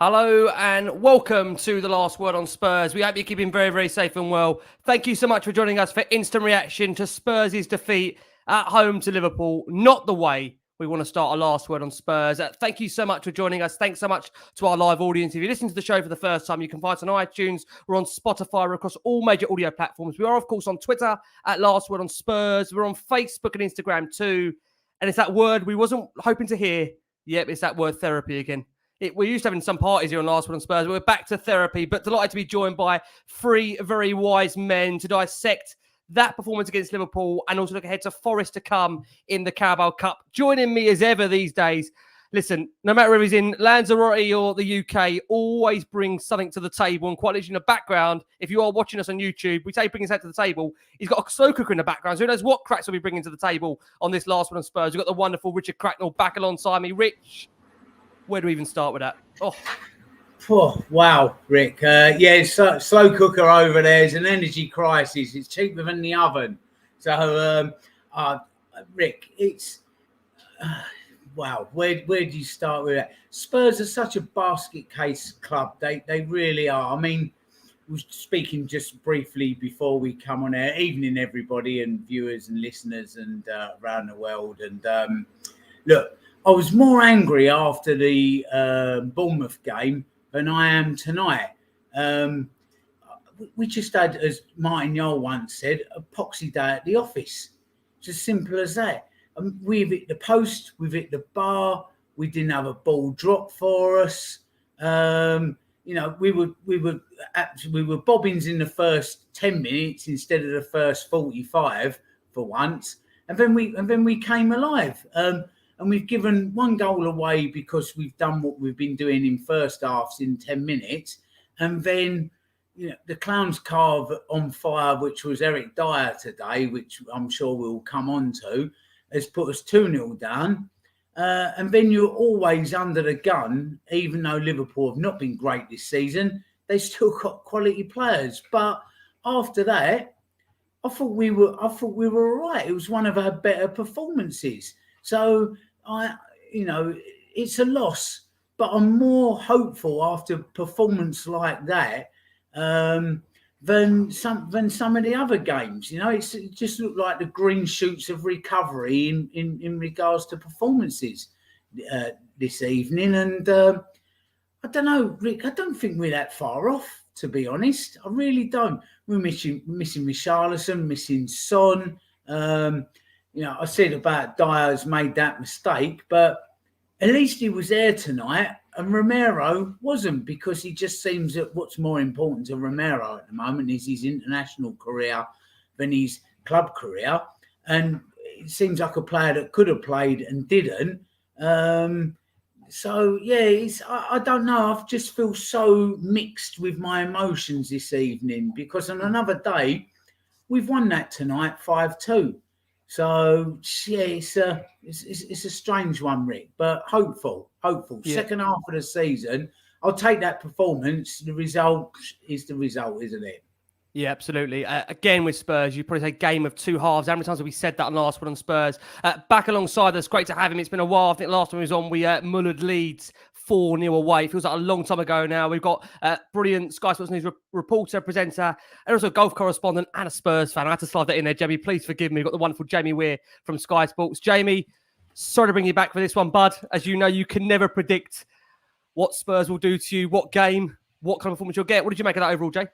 Hello and welcome to The Last Word on Spurs. We hope you're keeping very, very safe and well. Thank you so much for joining us for instant reaction to Spurs' defeat at home to Liverpool. Not the way we want to start our Last Word on Spurs. Thank you so much for joining us. Thanks so much to our live audience. If you're listening to the show for the first time, you can find us on iTunes. We're on Spotify. We're across all major audio platforms. We are, of course, on Twitter at Last Word on Spurs. We're on Facebook and Instagram too. And it's that word we wasn't hoping to hear. Yep, it's that word therapy again. We're used to having some parties here on Last Word on Spurs. We're back to therapy, but delighted to be joined by three very wise men to dissect that performance against Liverpool and also look ahead to Forest to come in the Carabao Cup. Joining me as ever these days. Listen, no matter if he's in Lanzarote or the UK, always brings something to the table. And quite literally in the background, if you are watching us on YouTube, we say he brings that to the table. He's got a slow cooker in the background. So who knows what cracks will be bringing to the table on this Last Word on Spurs. We've got the wonderful Richard Cracknell back alongside me. Rich, where do we even start with that? Oh, wow, Rick. It's slow cooker over there. It's an energy crisis. It's cheaper than the oven. So, Rick, it's... wow, where do you start with that? Spurs are such a basket case club. They really are. I mean, we were speaking just briefly before we come on air. Evening, everybody, and viewers and listeners and around the world. And look, I was more angry after the Bournemouth game than I am tonight. We just had, as Martin Yole once said, a poxy day at the office. It's as simple as that. We've hit the post, we've hit the bar. We didn't have a ball drop for us. We were bobbins in the first 10 minutes instead of the first 45 for once, and then we came alive. And we've given one goal away because we've done what we've been doing in first halves in 10 minutes. And then, the clown's carve on fire, which was Eric Dier today, which I'm sure we'll come on to, has put us 2-0 down. And then you're always under the gun, even though Liverpool have not been great this season. They still got quality players. But after that, I thought we were all right. It was one of our better performances. So it's a loss, but I'm more hopeful after a performance like that than some of the other games. It just looked like the green shoots of recovery in regards to performances this evening. And I don't know, Rick, I don't think we're that far off, to be honest. I really don't. We're missing Richarlison, missing Son. I said about Dier's made that mistake, but at least he was there tonight, and Romero wasn't, because he just seems that what's more important to Romero at the moment is his international career than his club career. And it seems like a player that could have played and didn't. I don't know. I just feel so mixed with my emotions this evening, because on another day, we've won that tonight 5-2. So it's a strange one, Rick, but hopeful. Yeah. Second half of the season, I'll take that performance. The result is the result, isn't it? Yeah, absolutely. Again, with Spurs, you probably say game of two halves. How many times have we said that on Last Word on Spurs? Back alongside us, great to have him. It's been a while. I think last time he was on, we mullered Leeds 4-0 away. Feels like a long time ago now. We've got brilliant Sky Sports News reporter, presenter, and also golf correspondent and a Spurs fan. I had to slide that in there, Jamie. Please forgive me. We've got the wonderful Jamie Weir from Sky Sports. Jamie, sorry to bring you back for this one, bud. As you know, you can never predict what Spurs will do to you, what game, what kind of performance you'll get. What did you make of that overall, Jay?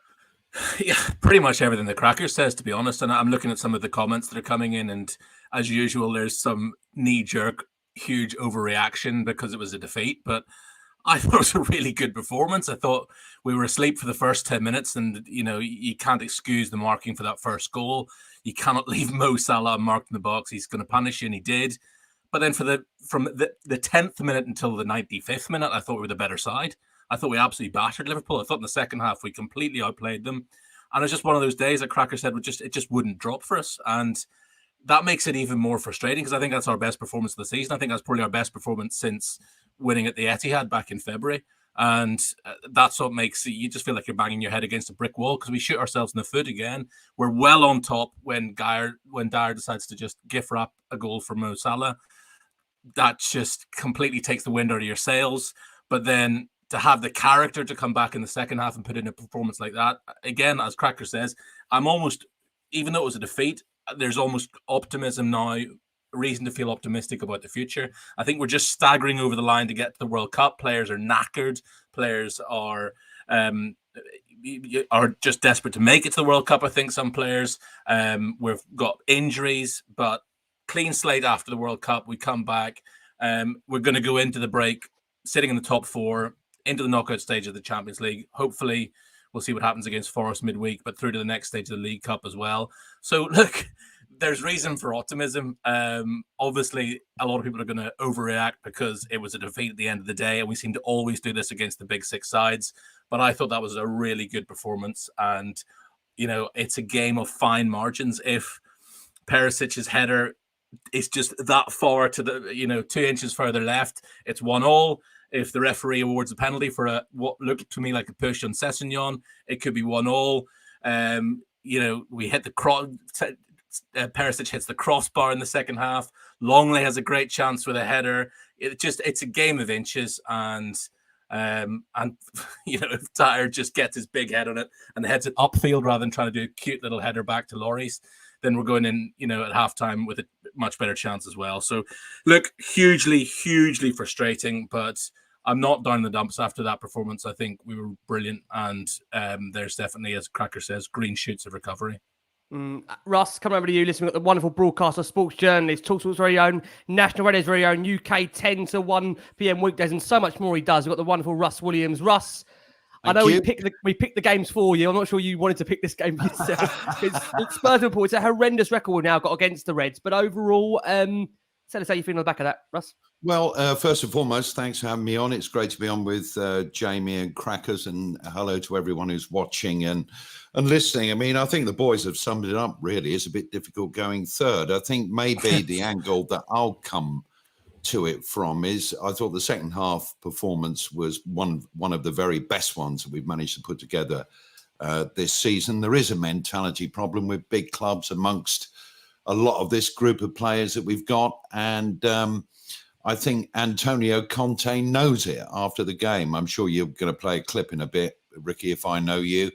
Yeah, pretty much everything the Cracker says, to be honest. And I'm looking at some of the comments that are coming in, and as usual, there's some knee-jerk, huge overreaction because it was a defeat. But I thought it was a really good performance. I thought we were asleep for the first 10 minutes, and you can't excuse the marking for that first goal. You cannot leave Mo Salah marked in the box. He's going to punish you, and he did. But then from the 10th minute until the 95th minute, I thought we were the better side. I thought we absolutely battered Liverpool. I thought in the second half we completely outplayed them. And it was just one of those days that Cracker said it just wouldn't drop for us. And that makes it even more frustrating, because I think that's our best performance of the season. I think that's probably our best performance since winning at the Etihad back in February. And that's what makes you just feel like you're banging your head against a brick wall, because we shoot ourselves in the foot again. We're well on top when Dier decides to just gift wrap a goal for Mo Salah. That just completely takes the wind out of your sails. But then to have the character to come back in the second half and put in a performance like that, again, as Cracker says, I'm almost, even though it was a defeat, there's almost optimism now, reason to feel optimistic about the future. I think we're just staggering over the line to get to the World Cup. Players are knackered. Players are just desperate to make it to the World Cup. I think some players, we've got injuries, but clean slate after the World Cup. We come back. We're going to go into the break sitting in the top 4, into the knockout stage of the Champions League. Hopefully, we'll see what happens against Forest midweek, but through to the next stage of the League Cup as well. So, look, there's reason for optimism. Obviously, a lot of people are going to overreact because it was a defeat at the end of the day, and we seem to always do this against the big 6 sides. But I thought that was a really good performance, and it's a game of fine margins. If Perisic's header is just that far to the 2 inches further left, it's 1-1. If the referee awards a penalty for what looked to me like a push on Sessegnon, it could be 1-1. We hit the cross. Perisic hits the crossbar in the second half. Longley has a great chance with a header. It's a game of inches, and if Dier just gets his big head on it and heads it upfield rather than trying to do a cute little header back to Lloris, then we're going in, at halftime with a much better chance as well. So, look, hugely, hugely frustrating, but I'm not down in the dumps after that performance. I think we were brilliant, and there's definitely, as Cracker says, green shoots of recovery. Russ, coming over to you. Listen, we've got the wonderful broadcaster, sports journalist, talkSPORT's very own, National Radio's very own, UK 10 to 1 p.m. weekdays, and so much more he does. We've got the wonderful Russ Williams. Russ, I know we picked the games for you. I'm not sure you wanted to pick this game for yourself. It's Spurs Liverpool. It's a horrendous record now got against the Reds, but overall, tell us how you feel on the back of that, Russ. Well, first and foremost, thanks for having me on. It's great to be on with Jamie and Crackers, and hello to everyone who's watching and listening. I mean, I think the boys have summed it up, really. It's a bit difficult going third. I think maybe the angle that I'll come to it from is I thought the second half performance was one of the very best ones that we've managed to put together this season. There is a mentality problem with big clubs amongst a lot of this group of players that we've got, and I think Antonio Conte knows it after the game. I'm sure you're going to play a clip in a bit, Ricky, if I know you.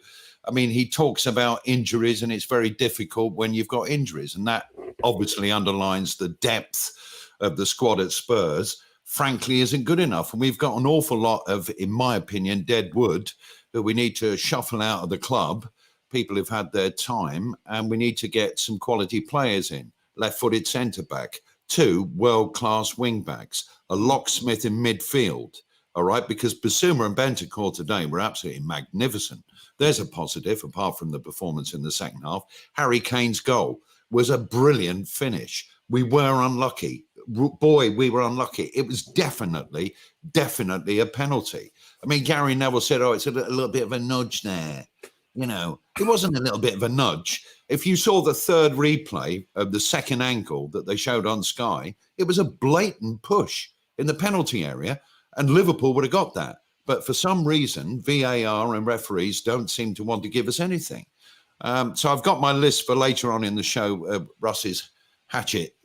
I mean, he talks about injuries, and it's very difficult when you've got injuries, and that obviously underlines the depth of the squad at Spurs, frankly, isn't good enough. And we've got an awful lot of, in my opinion, dead wood that we need to shuffle out of the club. People who've had their time, and we need to get some quality players in. Left-footed centre-back, 2 world-class wing-backs, a locksmith in midfield, all right? Because Basuma and Bentancur today were absolutely magnificent. There's a positive, apart from the performance in the second half. Harry Kane's goal was a brilliant finish. We were unlucky. Boy, we were unlucky. It was definitely a penalty. I mean, Gary Neville said, it's a little bit of a nudge there. It wasn't a little bit of a nudge. If you saw the third replay of the second angle that they showed on Sky, it was a blatant push in the penalty area, and Liverpool would have got that. But for some reason, VAR and referees don't seem to want to give us anything. So I've got my list for later on in the show. Russ's hatchet,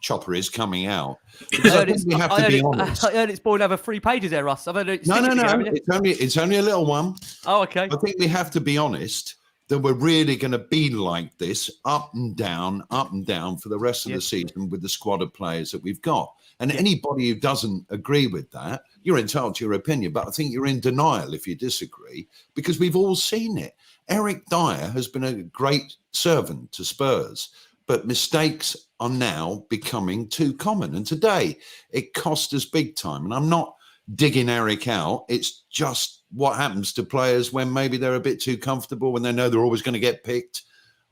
chopper is coming out. Because I think we have to be honest. I heard it's boiled over 3 pages there, Russ. No. It's only a little one. Oh, okay. I think we have to be honest that we're really going to be like this, up and down for the rest of the season with the squad of players that we've got. And anybody who doesn't agree with that, you're entitled to your opinion, but I think you're in denial if you disagree, because we've all seen it. Eric Dier has been a great servant to Spurs, but mistakes are now becoming too common. And today it cost us big time. And I'm not digging Eric out. It's just what happens to players when maybe they're a bit too comfortable, when they know they're always going to get picked.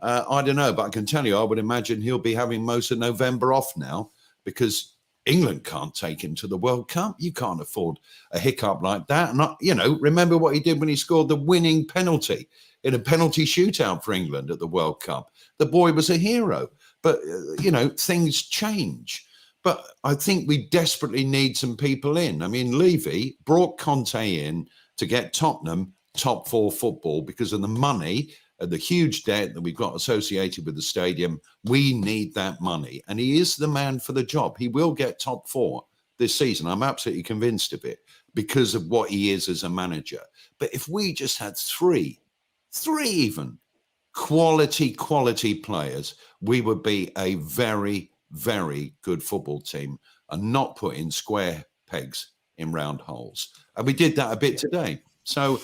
I don't know, but I can tell you, I would imagine he'll be having most of November off now, because England can't take him to the World Cup. You can't afford a hiccup like that. And, remember what he did when he scored the winning penalty in a penalty shootout for England at the World Cup. The boy was a hero. But, things change. But I think we desperately need some people in. I mean, Levy brought Conte in to get Tottenham top 4 football because of the money and the huge debt that we've got associated with the stadium. We need that money. And he is the man for the job. He will get top 4 this season. I'm absolutely convinced of it. because of what he is as a manager. But if we just had three even quality players, we would be a very, very good football team and not put in square pegs in round holes. And we did that a bit today. So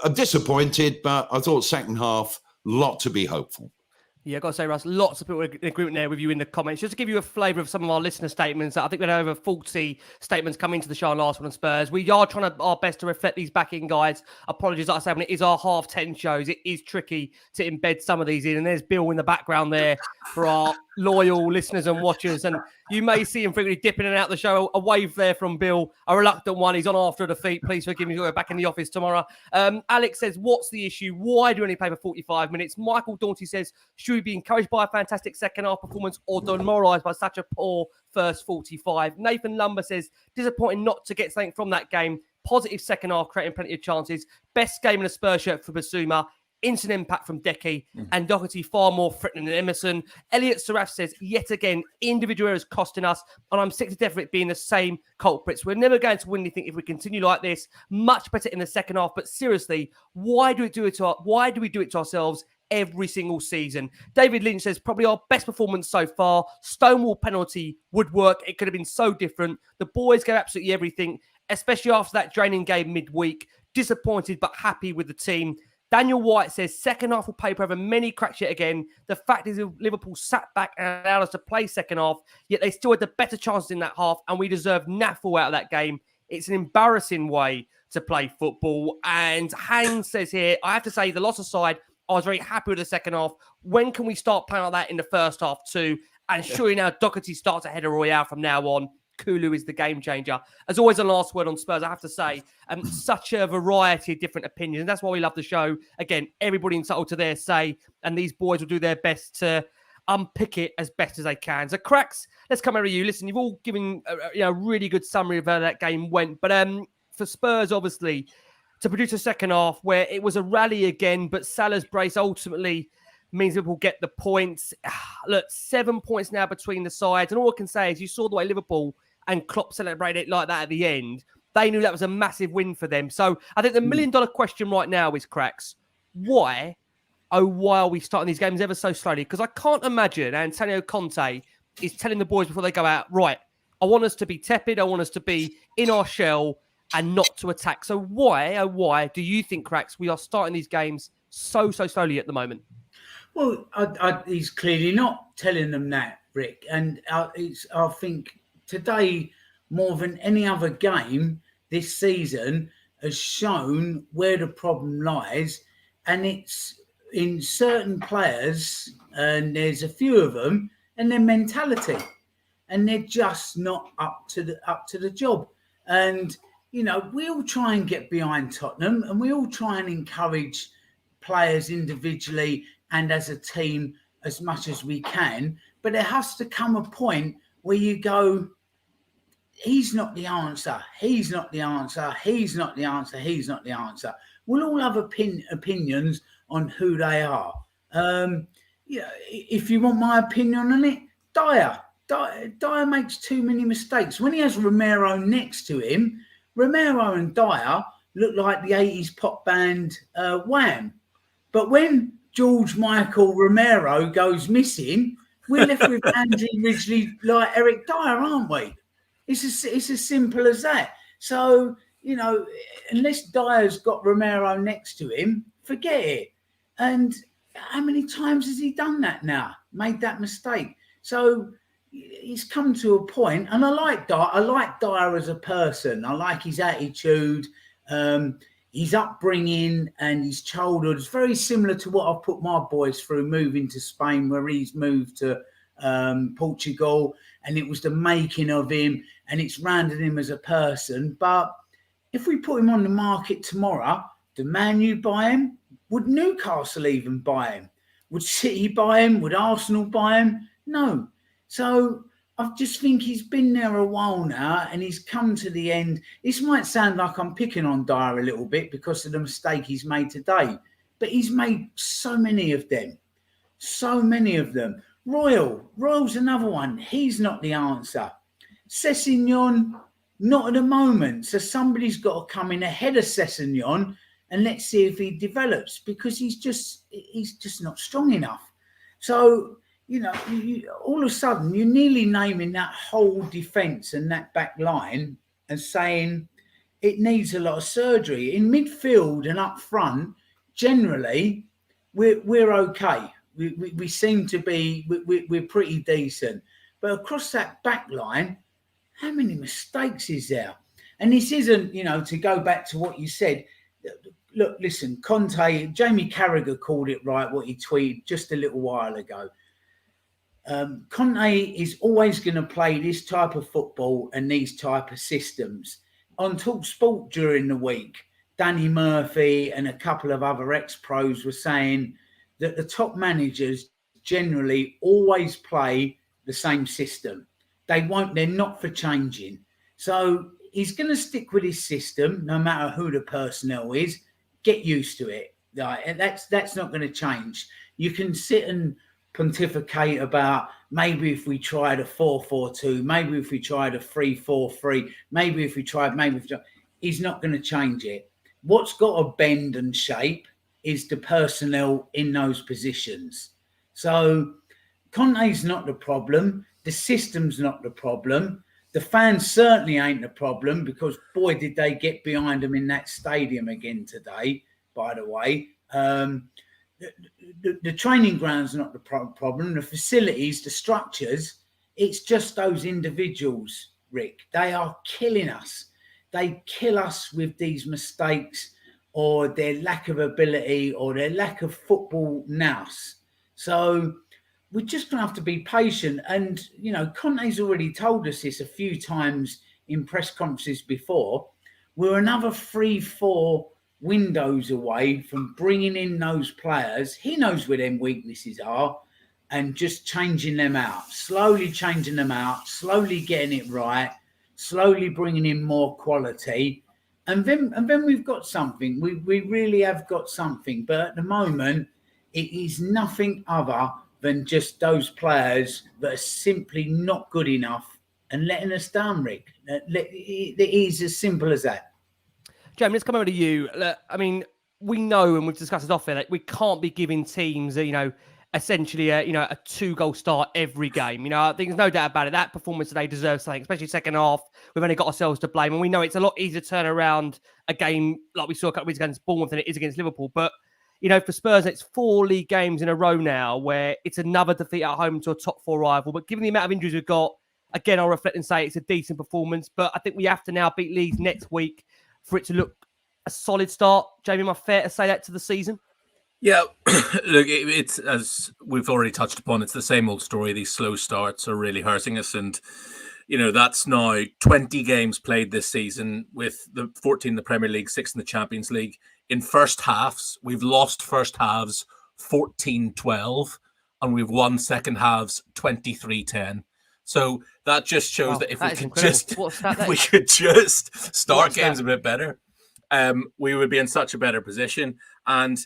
I'm disappointed, but I thought second half, lot to be hopeful. Yeah, I've got to say, Russ, lots of people in agreement there with you in the comments. Just to give you a flavour of some of our listener statements, I think we had over 40 statements coming into the show on Last Word on Spurs. We are trying our best to reflect these back in, guys. Apologies, like I said, when it is our 10:30 shows, it is tricky to embed some of these in. And there's Bill in the background there for our loyal listeners and watchers. And you may see him frequently dipping in and out the show. A wave there from Bill, a reluctant one. He's on after a defeat. Please forgive me. We're back in the office tomorrow. Alex says, what's the issue? Why do you only play for 45 minutes? Michael Daunty says, should we be encouraged by a fantastic second half performance or demoralised by such a poor first 45? Nathan Lumber says, disappointing not to get something from that game. Positive second half, creating plenty of chances. Best game in a Spurs shirt for Basuma. Instant impact from Decky and Doherty far more threatening than Emerson. Elliot Saraf says, yet again, individual errors costing us, and I'm sick to death of it being the same culprits. We're never going to win anything if we continue like this. Much better in the second half, but seriously, why do we do it to ourselves every single season? David Lynch says, probably our best performance so far. Stonewall penalty would work. It could have been so different. The boys gave absolutely everything, especially after that draining game midweek. Disappointed, but happy with the team. Daniel White says, second half will paper over many cracks yet again. The fact is Liverpool sat back and allowed us to play second half, yet they still had the better chances in that half, and we deserve naffle out of that game. It's an embarrassing way to play football. And Hans says here, I have to say, the loss aside, I was very happy with the second half. When can we start playing like that in the first half too? And surely now Doherty starts ahead of Royale from now on. Kulu is the game changer. As always, a last word on Spurs, I have to say, such a variety of different opinions. And that's why we love the show. Again, everybody entitled to their say, and these boys will do their best to unpick it as best as they can. So, Cracks, let's come over to you. Listen, you've all given a really good summary of how that game went. But for Spurs, obviously, to produce a second half where it was a rally again, but Salah's brace ultimately means Liverpool get the points. Look, 7 points now between the sides. And all I can say is you saw the way Liverpool and Klopp celebrated it like that at the end. They knew that was a massive win for them. So I think the $1 million question right now is, Cracks, why are we starting these games ever so slowly? Because I can't imagine Antonio Conte is telling the boys before they go out, right, I want us to be tepid. I want us to be in our shell and not to attack. So why do you think, Cracks, we are starting these games so slowly at the moment? Well, he's clearly not telling them that, Rick. And I think today, more than any other game this season, has shown where the problem lies. And it's in certain players, and there's a few of them, and their mentality. And they're just not up to the job. And, you know, we all try and get behind Tottenham, and we all try and encourage players individually and as a team as much as we can. But there has to come a point where you go, he's not the answer. He's not the answer. He's not the answer. He's not the answer. We'll all have opinions on who they are. If you want my opinion on it, Dier makes too many mistakes. When he has Romero next to him, Romero and Dier look like the 80s pop band Wham. But when George Michael Romero goes missing, we're left with Andrew Ridgely like Eric Dier, aren't we? It's as simple as that. So, you know, unless Dier's got Romero next to him, forget it. And how many times has he done that now? Made that mistake. So he's come to a point, and I like Dier. I like Dier as a person. I like his attitude, his upbringing, and his childhood. It's very similar to what I've put my boys through moving to Spain, where he's moved to Portugal, and it was the making of him, and it's rounded him as a person. But if we put him on the market tomorrow, did Man U buy him? Would Newcastle even buy him? Would City buy him? Would Arsenal buy him? No. So I just think he's been there a while now, and he's come to the end. This might sound like I'm picking on Dier a little bit because of the mistake he's made today, but he's made so many of them. So many of them. Royal's another one. He's not the answer. Sessegnon, Not at the moment. So somebody's got to come in ahead of Sessegnon and let's see if he develops, because he's just not strong enough. So, all of a sudden you're nearly naming that whole defence and that back line and saying it needs a lot of surgery. In midfield and up front, generally, we're okay. We seem to be, we're pretty decent. But across that back line, how many mistakes is there? And this isn't, to go back to what you said. Look, listen, Conte, Jamie Carragher called it right, what he tweeted just a little while ago. Conte is always going to play this type of football and these type of systems. On talkSPORT during the week, Danny Murphy and a couple of other ex-pros were saying that the top managers generally always play the same system. They're not for changing. So he's going to stick with his system, no matter who the personnel is. Get used to it. Right? That's not going to change. You can sit and pontificate about maybe if we tried a 4-4-2, maybe if we tried a 3-4-3, maybe if we tried. He's not going to change it. What's got to bend and shape is the personnel in those positions. So Conte's not the problem. The system's not the problem. The fans certainly ain't the problem, because boy, did they get behind them in that stadium again today, by the way. The training ground's not the problem. The facilities, the structures, it's just those individuals, Rick. They are killing us. They kill us with these mistakes or their lack of ability or their lack of football nous. So we're just going to have to be patient. And, Conte's already told us this a few times in press conferences before. We're another 3-4 windows away from bringing in those players. He knows where them weaknesses are and just changing them out, slowly changing them out, slowly getting it right, slowly bringing in more quality. And then we've got something. We really have got something. But at the moment, it is nothing other than just those players that are simply not good enough and letting us down, Rick. It is as simple as that. Jamie, let's come over to you. I mean, we know, and we've discussed this off air, that we can't be giving teams, essentially a 2-goal start every game. I think there's no doubt about it. That performance today deserves something, especially second half. We've only got ourselves to blame, and we know it's a lot easier to turn around a game like we saw a couple of weeks against Bournemouth than it is against Liverpool. But for Spurs, it's 4 league games in a row now where it's another defeat at home to a top 4 rival. But given the amount of injuries we've got, again, I'll reflect and say it's a decent performance. But I think we have to now beat Leeds next week for it to look a solid start. Jamie, am I fair to say that to the season? Yeah, look, it's, as we've already touched upon, it's the same old story. These slow starts are really hurting us. And, that's now 20 games played this season, with the 14 in the Premier League, 6 in the Champions League. In first halves, we've lost first halves 14-12, and we've won second halves 23-10. So that just shows that if we could just start games a bit better, we would be in such a better position. And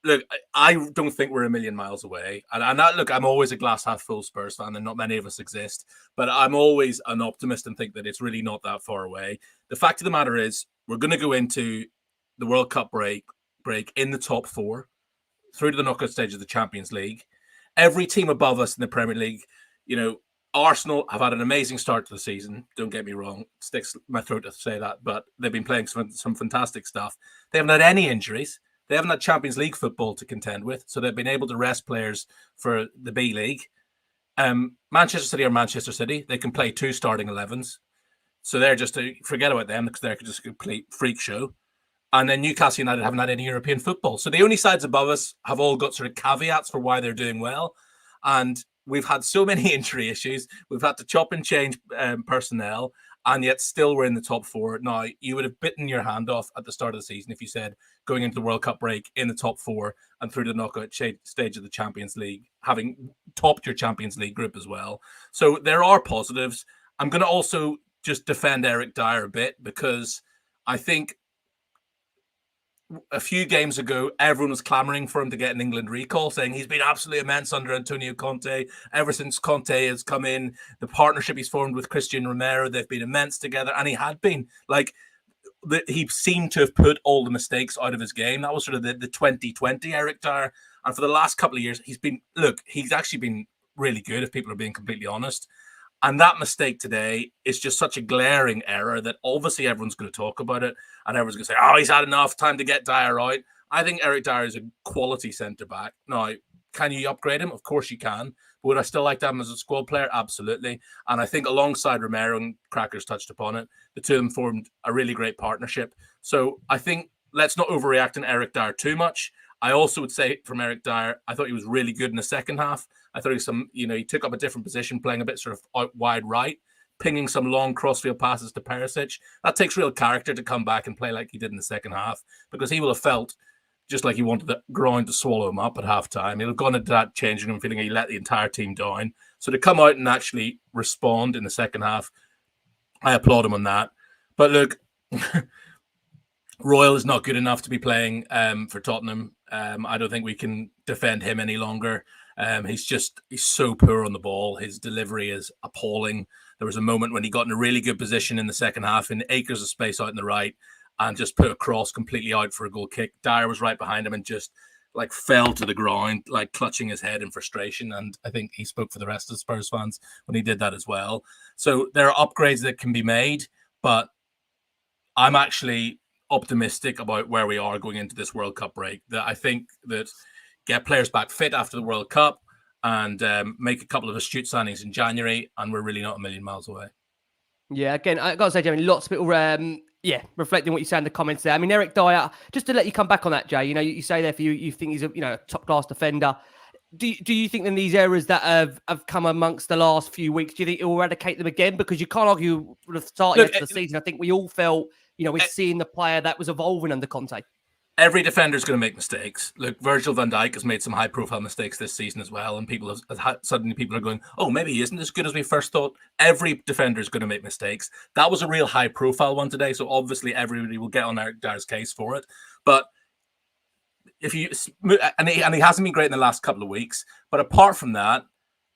look, I don't think we're a million miles away. And look, I'm always a glass half full Spurs fan, and not many of us exist. But I'm always an optimist and think that it's really not that far away. The fact of the matter is, we're going to go into the World Cup break in the top 4, through to the knockout stage of the Champions League. Every team above us in the Premier League, Arsenal have had an amazing start to the season. Don't get me wrong. It sticks my throat to say that, but they've been playing some fantastic stuff. They haven't had any injuries. They haven't had Champions League football to contend with, so they've been able to rest players for the B League. Manchester City are Manchester City. They can play 2 starting 11s. So they're just forget about them, because they're just a complete freak show. And then Newcastle United haven't had any European football. So the only sides above us have all got sort of caveats for why they're doing well. And we've had so many injury issues. We've had to chop and change personnel, and yet still we're in the top 4. Now, you would have bitten your hand off at the start of the season if you said going into the World Cup break in the top 4 and through the knockout stage of the Champions League, having topped your Champions League group as well. So there are positives. I'm going to also just defend Eric Dier a bit, because I think a few games ago, everyone was clamoring for him to get an England recall, saying he's been absolutely immense under Antonio Conte. Ever since Conte has come in, the partnership he's formed with Christian Romero, they've been immense together. And he had been like, he seemed to have put all the mistakes out of his game. That was sort of the 2020 Eric Dier. And for the last couple of years, he's actually been really good, if people are being completely honest. And that mistake today is just such a glaring error that obviously everyone's going to talk about it. And everyone's going to say, oh, he's had enough time to get Dier out. I think Eric Dier is a quality centre-back. Now, can you upgrade him? Of course you can. But would I still like to have him as a squad player? Absolutely. And I think alongside Romero, and Crackers touched upon it, the two of them formed a really great partnership. So I think let's not overreact on Eric Dier too much. I also would say from Eric Dier, I thought he was really good in the second half. I thought he took up a different position, playing a bit sort of out wide right, pinging some long crossfield passes to Perisic. That takes real character to come back and play like he did in the second half, because he will have felt just like he wanted the ground to swallow him up at halftime. He'll have gone into that changing room feeling he let the entire team down. So to come out and actually respond in the second half, I applaud him on that. But look, Royal is not good enough to be playing for Tottenham. I don't think we can defend him any longer. He's so poor on the ball. His delivery is appalling. There was a moment when he got in a really good position in the second half in acres of space out in the right and just put a cross completely out for a goal kick. Dier was right behind him and just like fell to the ground, like clutching his head in frustration. And I think he spoke for the rest of Spurs fans when he did that as well. So there are upgrades that can be made, but I'm actually optimistic about where we are going into this World Cup break. That I think that get players back fit after the World Cup and make a couple of astute signings in January, and we're really not a million miles away. Yeah, again, I got to say, Jamie, lots of people, reflecting what you say in the comments there. I mean, Eric Dier, just to let you come back on that, Jay, you say there for you think he's a top-class defender. Do you think then these errors that have come amongst the last few weeks, do you think it will eradicate them again? Because you can't argue with the start of the season. I think we all felt, we're seeing the player that was evolving under Conte. Every defender is going to make mistakes. Look, Virgil van Dijk has made some high-profile mistakes this season as well, and suddenly people are going, oh, maybe he isn't as good as we first thought. Every defender is going to make mistakes. That was a real high-profile one today, so obviously everybody will get on Eric Dier's case for it. But he hasn't been great in the last couple of weeks. But apart from that,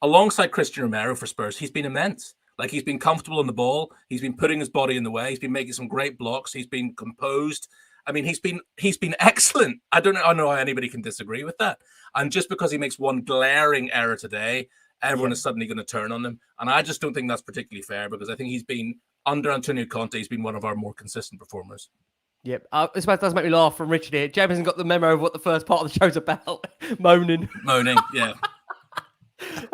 alongside Christian Romero for Spurs, he's been immense. Like, he's been comfortable on the ball. He's been putting his body in the way. He's been making some great blocks. He's been composed. I mean, he's been excellent. I don't know how anybody can disagree with that. And just because he makes one glaring error today, everyone is suddenly going to turn on him. And I just don't think that's particularly fair, because I think he's been, under Antonio Conte, he's been one of our more consistent performers. Yep. This does make me laugh from Richard here. James hasn't got the memo of what the first part of the show's about. Moaning, yeah.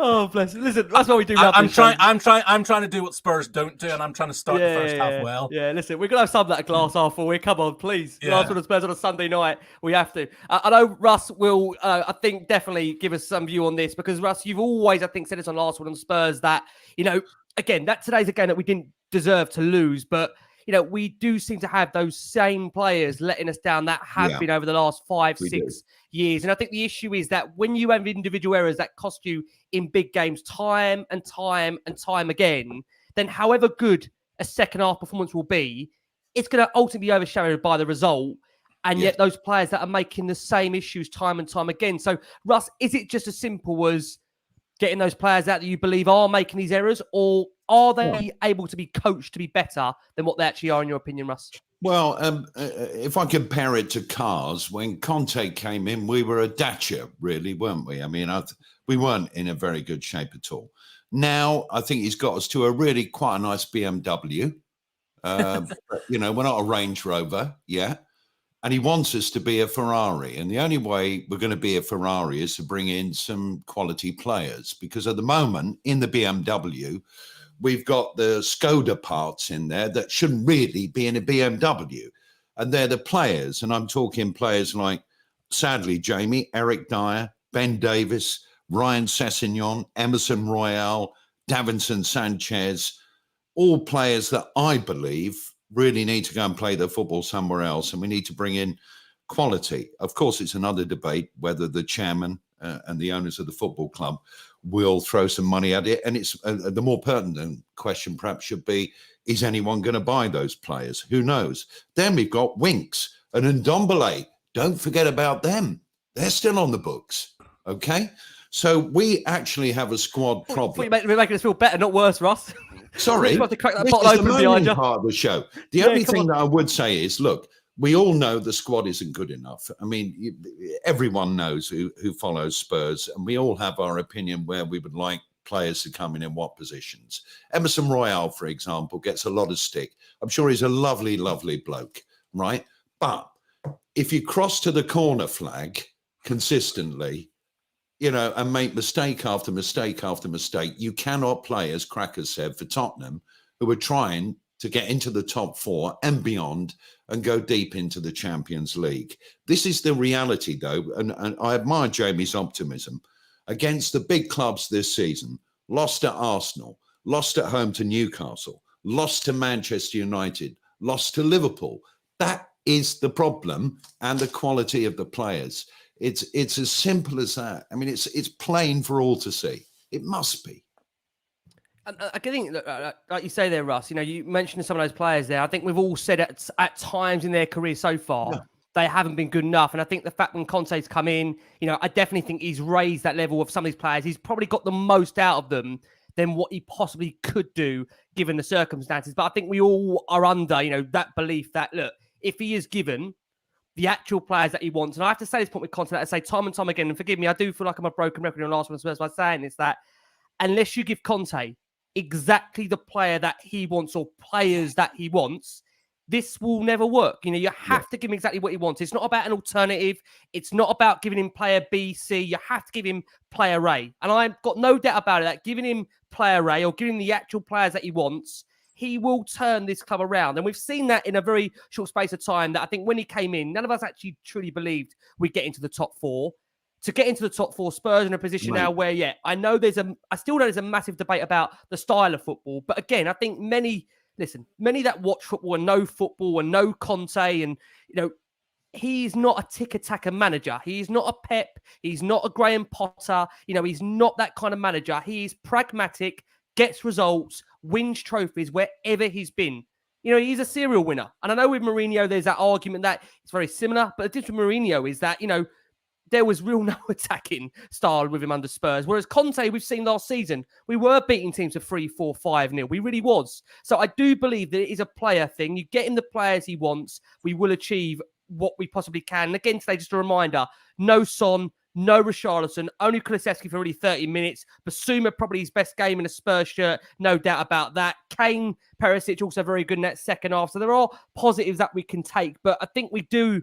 Oh, bless you. Listen, that's what we do. I'm trying to do what Spurs don't do, and I'm trying to start the first half well. Yeah, listen, we're gonna have some of that glass half full. Come on, please. Yeah. Last one of Spurs on a Sunday night. We have to. I know Russ will, I think, definitely give us some view on this, because Russ, you've always, I think, said this on Last Word on Spurs that, again, that today's a game that we didn't deserve to lose, but we do seem to have those same players letting us down that have been over the last 5-6 years. And I think the issue is that when you have individual errors that cost you in big games time and time and time again, then however good a second half performance will be, it's going to ultimately be overshadowed by the result. And yet those players that are making the same issues time and time again. So, Russ, is it just as simple as getting those players out that you believe are making these errors, or are they able to be coached to be better than what they actually are, in your opinion, Russ? Well, if I compare it to cars, when Conte came in, we were a Dacia, really, weren't we? I mean, we weren't in a very good shape at all. Now, I think he's got us to a really quite a nice BMW. We're not a Range Rover, and he wants us to be a Ferrari. And the only way we're going to be a Ferrari is to bring in some quality players, because at the moment in the BMW, we've got the Skoda parts in there that shouldn't really be in a BMW. And they're the players. And I'm talking players like, sadly, Jamie, Eric Dier, Ben Davis, Ryan Sessegnon, Emerson Royale, Davinson Sanchez, all players that I believe really need to go and play their football somewhere else. And we need to bring in quality. Of course, it's another debate whether the chairman and the owners of the football club will throw some money at it. And it's the more pertinent question perhaps should be, is anyone going to buy those players? Who knows? Then we've got Winks. And Ndombele, don't forget about them. They're still on the books. Okay? So we actually have a squad problem. We're making us feel better, not worse, Russ. Sorry, We're about to crack that this bottle is the open behind moaning you. part of the show. The Yeah, only come thing on. that I would say is, look, we all know the squad isn't good enough. I mean, everyone knows who follows Spurs, and we all have our opinion where we would like players to come in what positions. Emerson Royale, for example, gets a lot of stick. I'm sure he's a lovely, lovely bloke, right? But if you cross to the corner flag consistently, you know, and make mistake after mistake after mistake, you cannot play, as Crackers said, for Tottenham, who are trying to get into the top 4 and beyond and go deep into the Champions League. This is the reality, though, and I admire Jamie's optimism. Against the big clubs this season, lost at Arsenal, lost at home to Newcastle, lost to Manchester United, lost to Liverpool. That is the problem, and the quality of the players. It's as simple as that. I mean, it's plain for all to see. It must be. I think, like you say there, Russ, you know, you mentioned some of those players there. I think we've all said at times in their career so far, they haven't been good enough. And I think the fact when Conte's come in, you know, I definitely think he's raised that level of some of these players. He's probably got the most out of them than what he possibly could do given the circumstances. But I think we all are under, you know, that belief that, look, if he is given the actual players that he wants, and I have to say this point with Conte, that I say time and time again, and forgive me, I do feel like I'm a broken record in the last one Spurs by saying this, that unless you give Conte exactly the player that he wants or players that he wants, this will never work. You know, you have to give him exactly what he wants. It's not about an alternative. It's not about giving him player B, C. You have to give him player A. And I've got no doubt about it, that giving him player A or giving him the actual players that he wants, he will turn this club around. And we've seen that in a very short space of time, that I think when he came in, none of us actually truly believed we'd get into the top 4. To get into the top 4, Spurs in a position now where, I know I still know there's a massive debate about the style of football. But again, I think many that watch football and know Conte, and, you know, he's not a tick-attacker manager. He's not a Pep. He's not a Graham Potter. You know, he's not that kind of manager. He's pragmatic, gets results, wins trophies wherever he's been. You know, he's a serial winner. And I know with Mourinho, there's that argument that it's very similar. But the difference with Mourinho is that, you know, there was real no attacking style with him under Spurs. Whereas Conte, we've seen last season, we were beating teams for 3-4, 5-0. We really was. So I do believe that it is a player thing. You get him the players he wants, we will achieve what we possibly can. And again, today, just a reminder, no Son, no Richarlison, only Kulusevski for really 30 minutes. Basuma, probably his best game in a Spurs shirt, no doubt about that. Kane, Perisic, also very good in that second half. So there are positives that we can take. But I think we do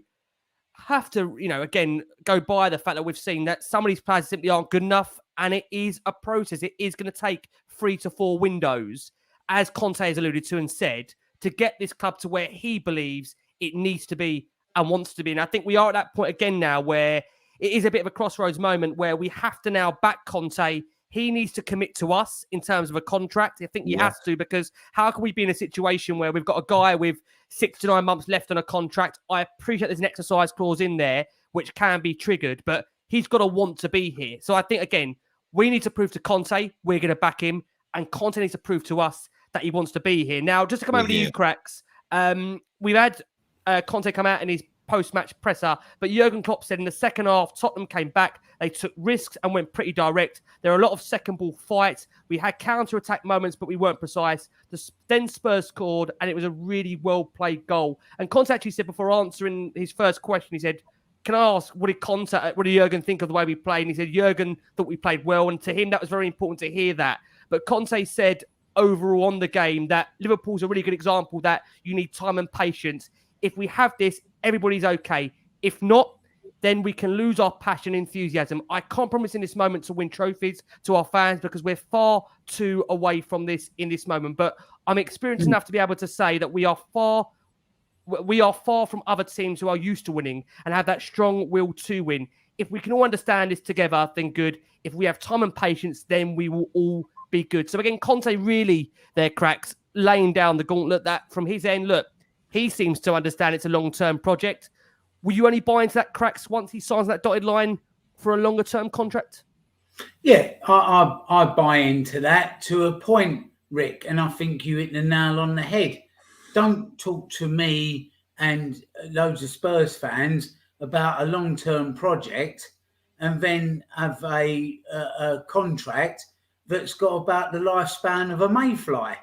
have to, you know, again, go by the fact that we've seen that some of these players simply aren't good enough, and it is a process. It is going to take 3 to 4 windows, as Conte has alluded to and said, to get this club to where he believes it needs to be and wants to be. And I think we are at that point again now where it is a bit of a crossroads moment where we have to now back Conte. He needs to commit to us in terms of a contract. I think he has to, because how can we be in a situation where we've got a guy with 6 to 9 months left on a contract? I appreciate there's an exercise clause in there which can be triggered, but he's got to want to be here. So I think, again, we need to prove to Conte we're going to back him, and Conte needs to prove to us that he wants to be here. Now, just to come over to you, Cracks, we've had Conte come out in his post-match presser, but Jurgen Klopp said in the second half, Tottenham came back, they took risks and went pretty direct. There are a lot of second ball fights. We had counter-attack moments, but we weren't precise. Then Spurs scored, and it was a really well-played goal. And Conte actually said before answering his first question, he said, can I ask, what did Jurgen think of the way we played? And he said, Jurgen thought we played well, and to him, that was very important to hear that. But Conte said overall on the game that Liverpool's a really good example that you need time and patience. If we have this, everybody's okay. If not, then we can lose our passion and enthusiasm. I can't promise in this moment to win trophies to our fans because we're far too away from this in this moment. But I'm experienced enough to be able to say that we are far from other teams who are used to winning and have that strong will to win. If we can all understand this together, then good. If we have time and patience, then we will all be good. So again, Conte really, their Cracks, laying down the gauntlet that from his end, look, he seems to understand it's a long-term project. Will you only buy into that, Cracks, once he signs that dotted line for a longer-term contract? Yeah, I buy into that to a point, Rick, and I think you hit the nail on the head. Don't talk to me and loads of Spurs fans about a long-term project, and then have a contract that's got about the lifespan of a mayfly.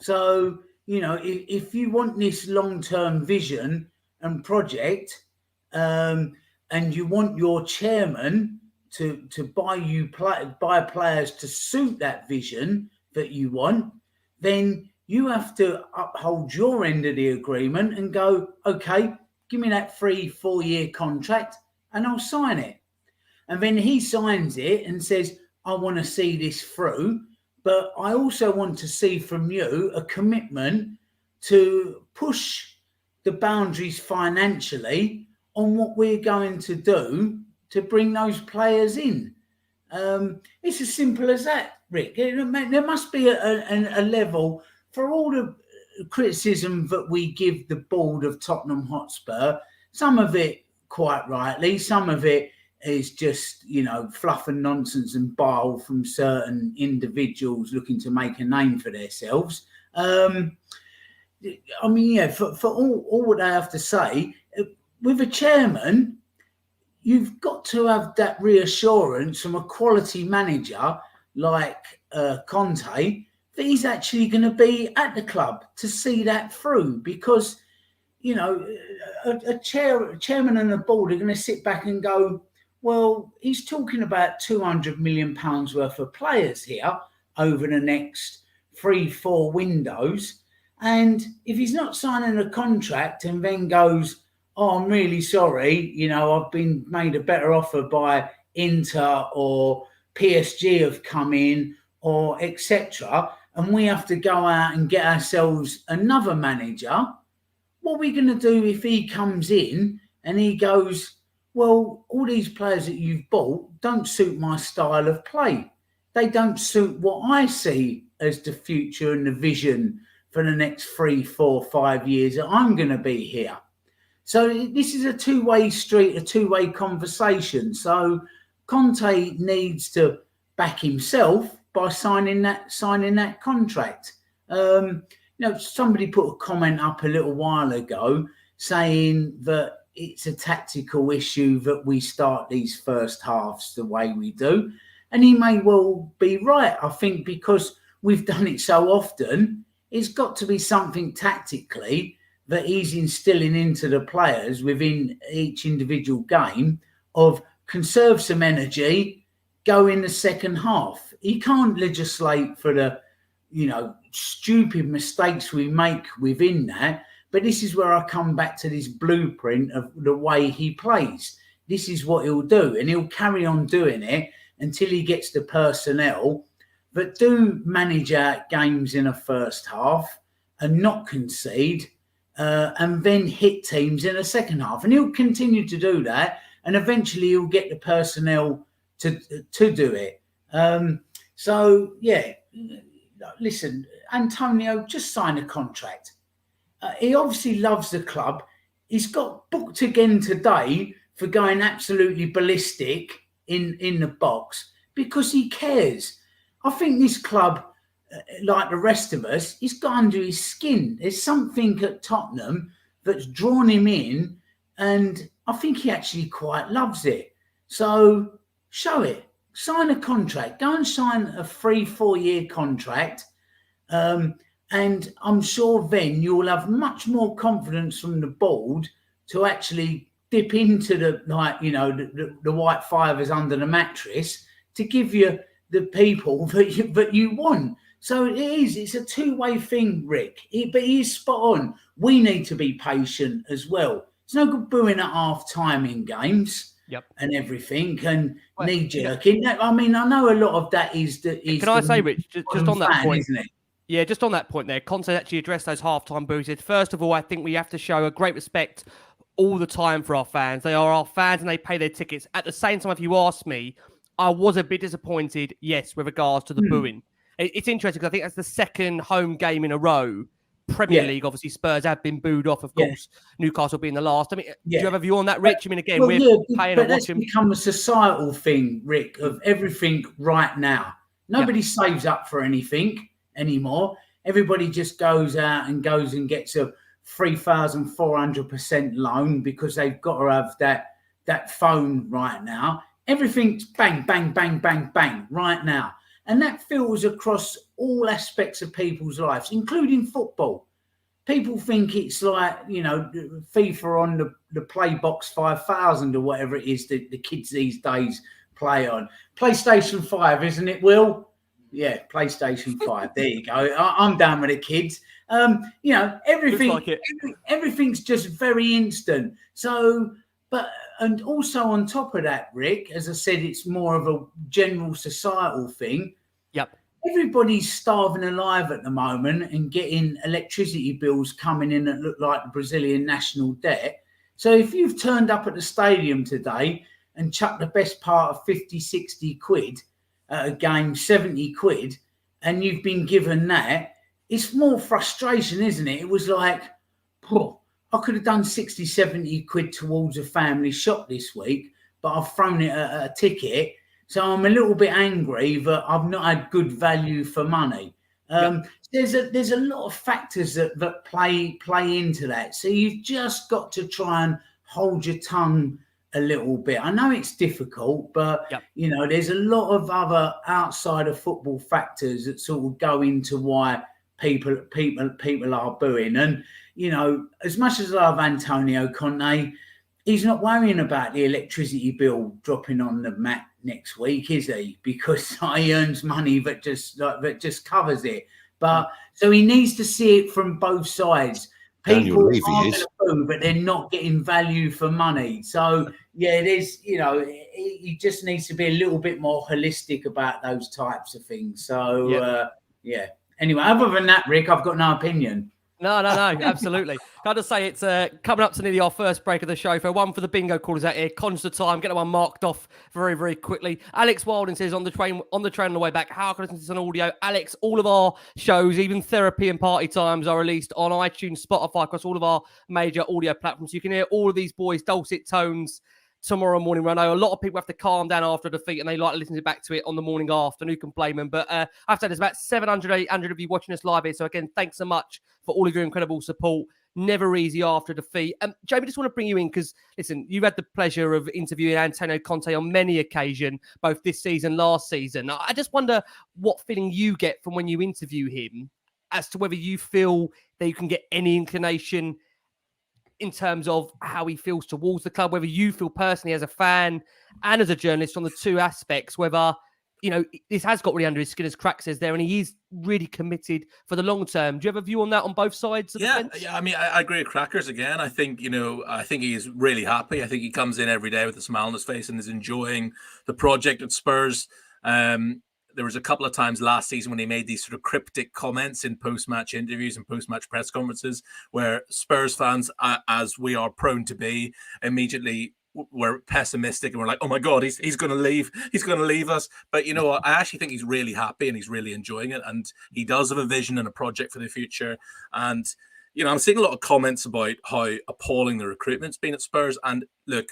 So, you know, if you want this long-term vision and project, and you want your chairman to buy players to suit that vision that you want, then you have to uphold your end of the agreement and go, okay, give me that 3-4 year contract and I'll sign it. And then he signs it and says, I want to see this through, but I also want to see from you a commitment to push the boundaries financially on what we're going to do to bring those players in. It's as simple as that, Rick. There must be a level for all the criticism that we give the board of Tottenham Hotspur. Some of it quite rightly, some of it is just, you know, fluff and nonsense and bile from certain individuals looking to make a name for themselves. I mean, yeah, for all what they have to say, with a chairman, you've got to have that reassurance from a quality manager like Conte that he's actually going to be at the club to see that through. Because, you know, a chairman and a board are going to sit back and go, well, he's talking about £200 million worth of players here over the next 3-4 windows. And if he's not signing a contract and then goes, oh, I'm really sorry, you know, I've been made a better offer by Inter or PSG have come in or etc., and we have to go out and get ourselves another manager, what are we going to do if he comes in and he goes, well, all these players that you've bought don't suit my style of play. They don't suit what I see as the future and the vision for the next 3, 4, 5 years that I'm going to be here. So this is a two-way street, a two-way conversation. So Conte needs to back himself by signing that contract. You know, somebody put a comment up a little while ago saying that it's a tactical issue that we start these first halves the way we do. And he may well be right, I think, because we've done it so often. It's got to be something tactically that he's instilling into the players within each individual game of conserve some energy, go in the second half. He can't legislate for the, you know, stupid mistakes we make within that. But this is where I come back to this blueprint of the way he plays. This is what he'll do, and he'll carry on doing it until he gets the personnel that do manage out games in a first half and not concede, and then hit teams in a second half. And he'll continue to do that, and eventually he'll get the personnel to do it. So, yeah, listen, Antonio, just sign a contract. He obviously loves the club. He's got booked again today for going absolutely ballistic in the box because he cares. I think this club, like the rest of us, he's got under his skin. There's something at Tottenham that's drawn him in, and I think he actually quite loves it. So show it. Sign a contract. Go and sign a 3-4 year contract. And I'm sure then you'll have much more confidence from the board to actually dip into the, like, you know, the white fivers under the mattress to give you the people that you want. So it's a two-way thing, Rick. But he is spot on. We need to be patient as well. It's no good booing at half time in games. Yep. And everything and knee-jerking. You know, I mean, I know a lot of that is Can I say, Rich, just on that point, isn't it? Yeah, just on that point there, Conte actually addressed those halftime boos. First of all, I think we have to show a great respect all the time for our fans. They are our fans and they pay their tickets. At the same time, if you ask me, I was a bit disappointed, yes, with regards to the booing. It's interesting because I think that's the second home game in a row. Premier League, obviously, Spurs have been booed off, of course, Newcastle being the last. I mean, do you have a view on that, Rich? I mean, again, we're paying and watching. It's become a societal thing, Rick, of everything right now. Nobody saves up for anything anymore. Everybody just goes out and gets a 3,400% loan because they've got to have that phone right now. Everything's bang, bang, bang, bang, bang right now. And that feels across all aspects of people's lives, including football. People think it's like, you know, FIFA on the Playbox 5000 or whatever it is that the kids these days play on. PlayStation 5, isn't it, Will? Yeah, PlayStation 5. There you go. I'm down with the kids. You know, everything's just very instant. So, and also on top of that, Rick, as I said, it's more of a general societal thing. Yep. Everybody's starving alive at the moment and getting electricity bills coming in that look like the Brazilian national debt. So if you've turned up at the stadium today and chucked the best part of 50, 60 quid at a game, 70 quid, and you've been given that, it's more frustration, isn't it? It was like, oh, I could have done 60, 70 quid towards a family shop this week, but I've thrown it at a ticket. So I'm a little bit angry that I've not had good value for money. There's a lot of factors that play into that. So you've just got to try and hold your tongue a little bit. I know it's difficult, but you know, there's a lot of other outside of football factors that sort of go into why people are booing. And you know, as much as I love Antonio Conte, he's not worrying about the electricity bill dropping on the mat next week, is he? Because he earns money that just covers it. But so he needs to see it from both sides. People are going to boo, but they're not getting value for money. So yeah, there's, you know, he just needs to be a little bit more holistic about those types of things. So yeah. Anyway, other than that, Rick, I've got no opinion. No, absolutely. Can I just say it's coming up to nearly our first break of the show. For one for the bingo callers out here, conscious of time, get that one marked off very, very quickly. Alex Wilding says on the train on the way back, how can I listen to this on audio? Alex, all of our shows, even therapy and party times, are released on iTunes, Spotify, across all of our major audio platforms. You can hear all of these boys' dulcet tones tomorrow morning. I know a lot of people have to calm down after a defeat and they like listening back to it on the morning after. Who can blame them? But I have to say, there's about 700, 800 of you watching us live here. So again, thanks so much for all of your incredible support. Never easy after defeat. Jamie, just want to bring you in because, listen, you've had the pleasure of interviewing Antonio Conte on many occasions, both this season, last season. I just wonder what feeling you get from when you interview him as to whether you feel that you can get any inclination in terms of how he feels towards the club, whether you feel personally as a fan and as a journalist on the two aspects, whether, you know, this has got really under his skin, as Crack says there, and he is really committed for the long term. Do you have a view on that on both sides of the fence? Yeah, I mean, I agree with Crackers again. I think, you know, I think he is really happy. I think he comes in every day with a smile on his face and is enjoying the project at Spurs. There was a couple of times last season when he made these sort of cryptic comments in post-match interviews and post-match press conferences where Spurs fans, as we are prone to be, immediately were pessimistic and we're like, oh my God, he's going to leave. He's going to leave us. But, you know, I actually think he's really happy and he's really enjoying it. And he does have a vision and a project for the future. And, you know, I'm seeing a lot of comments about how appalling the recruitment's been at Spurs. And look,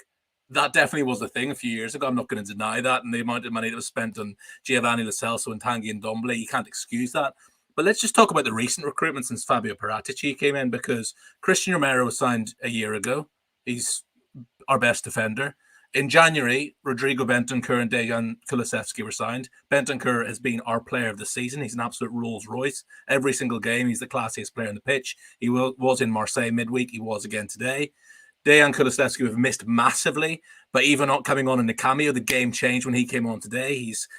that definitely was the thing a few years ago. I'm not going to deny that. And the amount of money that was spent on Giovanni Lo Celso and Tanguy Ndombele, you can't excuse that. But let's just talk about the recent recruitment since Fabio Paratici came in, because Christian Romero was signed a year ago. He's our best defender. In January, Rodrigo Bentancur and Dejan Kulusevski were signed. Bentancur has been our player of the season. He's an absolute Rolls Royce. Every single game, he's the classiest player on the pitch. He was in Marseille midweek. He was again today. Dejan Kulusevski have missed massively, but even not coming on in the cameo, the game changed when he came on today. He's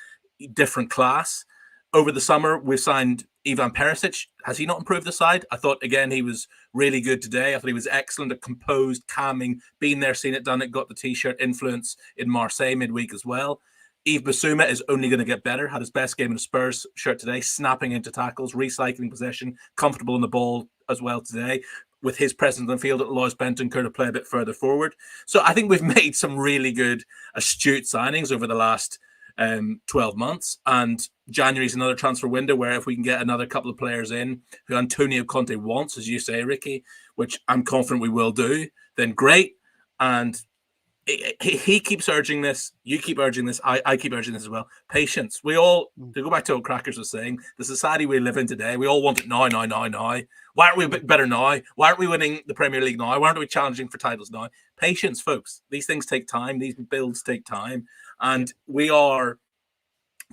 different class. Over the summer, we signed Ivan Perisic. Has he not improved the side? I thought, again, he was really good today. I thought he was excellent at composed, calming, been there, seen it, done it, got the T-shirt influence in Marseille midweek as well. Yves Bissouma is only going to get better. Had his best game in a Spurs shirt today, snapping into tackles, recycling possession, comfortable on the ball as well today. With his presence on the field, it allows Bentancur to play a bit further forward. So I think we've made some really good, astute signings over the last 12 months. And January is another transfer window where if we can get another couple of players in who Antonio Conte wants, as you say, Ricky, which I'm confident we will do, then great. And he keeps urging this. You keep urging this. I keep urging this as well. Patience. We all, to go back to what Crackers was saying, the society we live in today, we all want it now. Why aren't we a bit better now? Why aren't we winning the Premier League now? Why aren't we challenging for titles now? Patience, folks. These things take time. These builds take time. And we are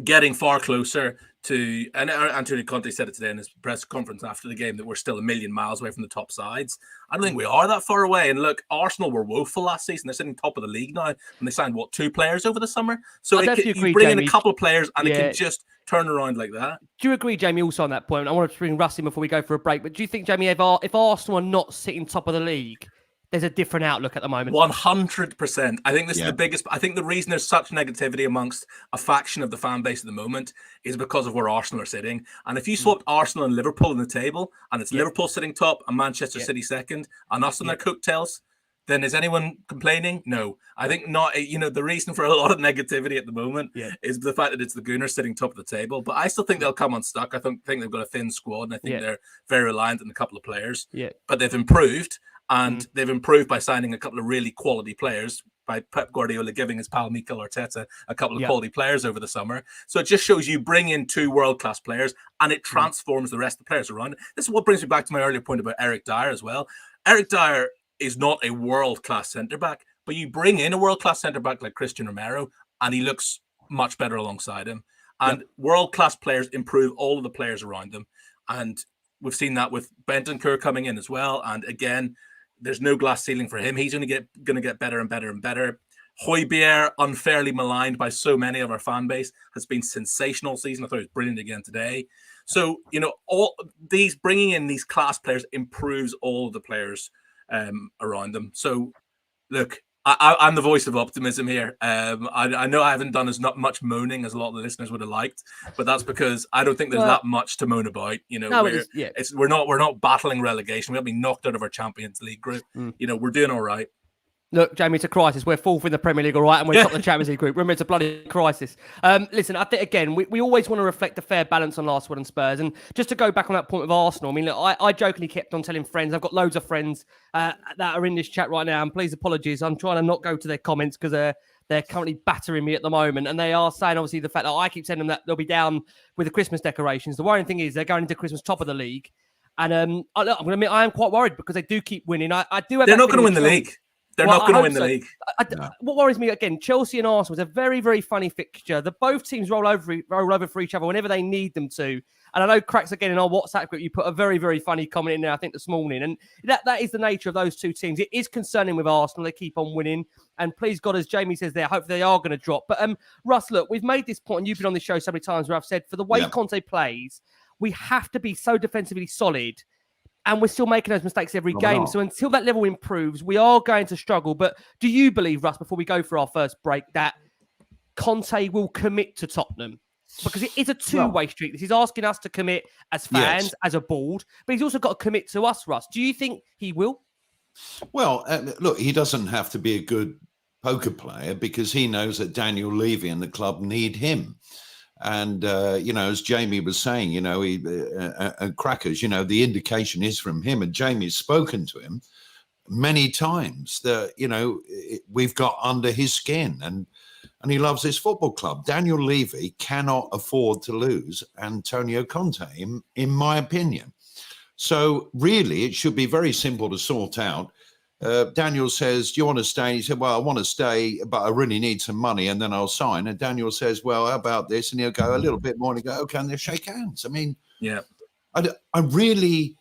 getting far closer to, and Antonio Conte said it today in his press conference after the game, that we're still a million miles away from the top sides. I don't think we are that far away. And look, Arsenal were woeful last season. They're sitting top of the league now, and they signed, 2 players over the summer? So you bring in a couple of players, and it can just turn around like that. Do you agree, Jamie, also on that point? I want to bring Russ in before we go for a break, but do you think, Jamie, if Arsenal are not sitting top of the league, there's a different outlook at the moment? 100%. I think this is the biggest. I think the reason there's such negativity amongst a faction of the fan base at the moment is because of where Arsenal are sitting. And if you swapped Arsenal and Liverpool in the table, and it's Liverpool sitting top and Manchester City second, and us on their coattails, then is anyone complaining? No. I think not. The reason for a lot of negativity at the moment is the fact that it's the Gooners sitting top of the table. But I still think they'll come unstuck. I think they've got a thin squad, and I think they're very reliant on a couple of players. Yeah. But they've improved. And they've improved by signing a couple of really quality players, by Pep Guardiola giving his pal Mikel Arteta a couple of quality players over the summer. So it just shows you bring in 2 world-class players, and it transforms the rest of the players around. This is what brings me back to my earlier point about Eric Dier as well. Eric Dier is not a world-class centre-back, but you bring in a world-class centre-back like Christian Romero, and he looks much better alongside him. And world-class players improve all of the players around them. And we've seen that with Bentancur coming in as well. And again, there's no glass ceiling for him. He's going to get better and better and better. Højbjerg, unfairly maligned by so many of our fan base, has been sensational season. I thought he was brilliant again today. So, all these bringing in these class players improves all of the players around them. So, look, I'm the voice of optimism here. I know I haven't done as not much moaning as a lot of the listeners would have liked, but that's because I don't think there's that much to moan about. We're not battling relegation. We haven't been knocked out of our Champions League group. We're doing all right. Look, Jamie, it's a crisis. We're 4th in the Premier League, all right, and we're top of the Champions League group. Remember, it's a bloody crisis. Listen, I think, again, we always want to reflect a fair balance on Last Word on Spurs. And just to go back on that point of Arsenal, I mean, look, I jokingly kept on telling friends, I've got loads of friends that are in this chat right now, and please apologies, I'm trying to not go to their comments because they're currently battering me at the moment. And they are saying, obviously, the fact that I keep saying them that they'll be down with the Christmas decorations. The worrying thing is they're going into Christmas top of the league. And I'm going to admit, I am quite worried because they do keep winning. I do have. They're not going to win the league. They're not going to win the league. What worries me, again, Chelsea and Arsenal is a very, very funny fixture. Both teams roll over for each other whenever they need them to. And I know, Cracks, again, in our WhatsApp group, you put a very, very funny comment in there, I think, this morning. And that is the nature of those two teams. It is concerning with Arsenal. They keep on winning. And please, God, as Jamie says there, hopefully they are going to drop. But Russ, look, we've made this point, and you've been on this show so many times where I've said, for the way Conte plays, we have to be so defensively solid. And we're still making those mistakes every game. So until that level improves, we are going to struggle. But do you believe, Russ, before we go for our first break, that Conte will commit to Tottenham? Because it is a two-way street. He's asking us to commit as fans, as a board, but he's also got to commit to us, Russ. Do you think he will? Well, look, he doesn't have to be a good poker player because he knows that Daniel Levy and the club need him. And, as Jamie was saying, Crackers, the indication is from him. And Jamie's spoken to him many times that, we've got under his skin and he loves this football club. Daniel Levy cannot afford to lose Antonio Conte, in my opinion. So really, it should be very simple to sort out. Daniel says, do you want to stay? And he said, well, I want to stay, but I really need some money and then I'll sign. And Daniel says, well, how about this? And he'll go a little bit more and he'll go, okay, and they'll shake hands. I mean, I really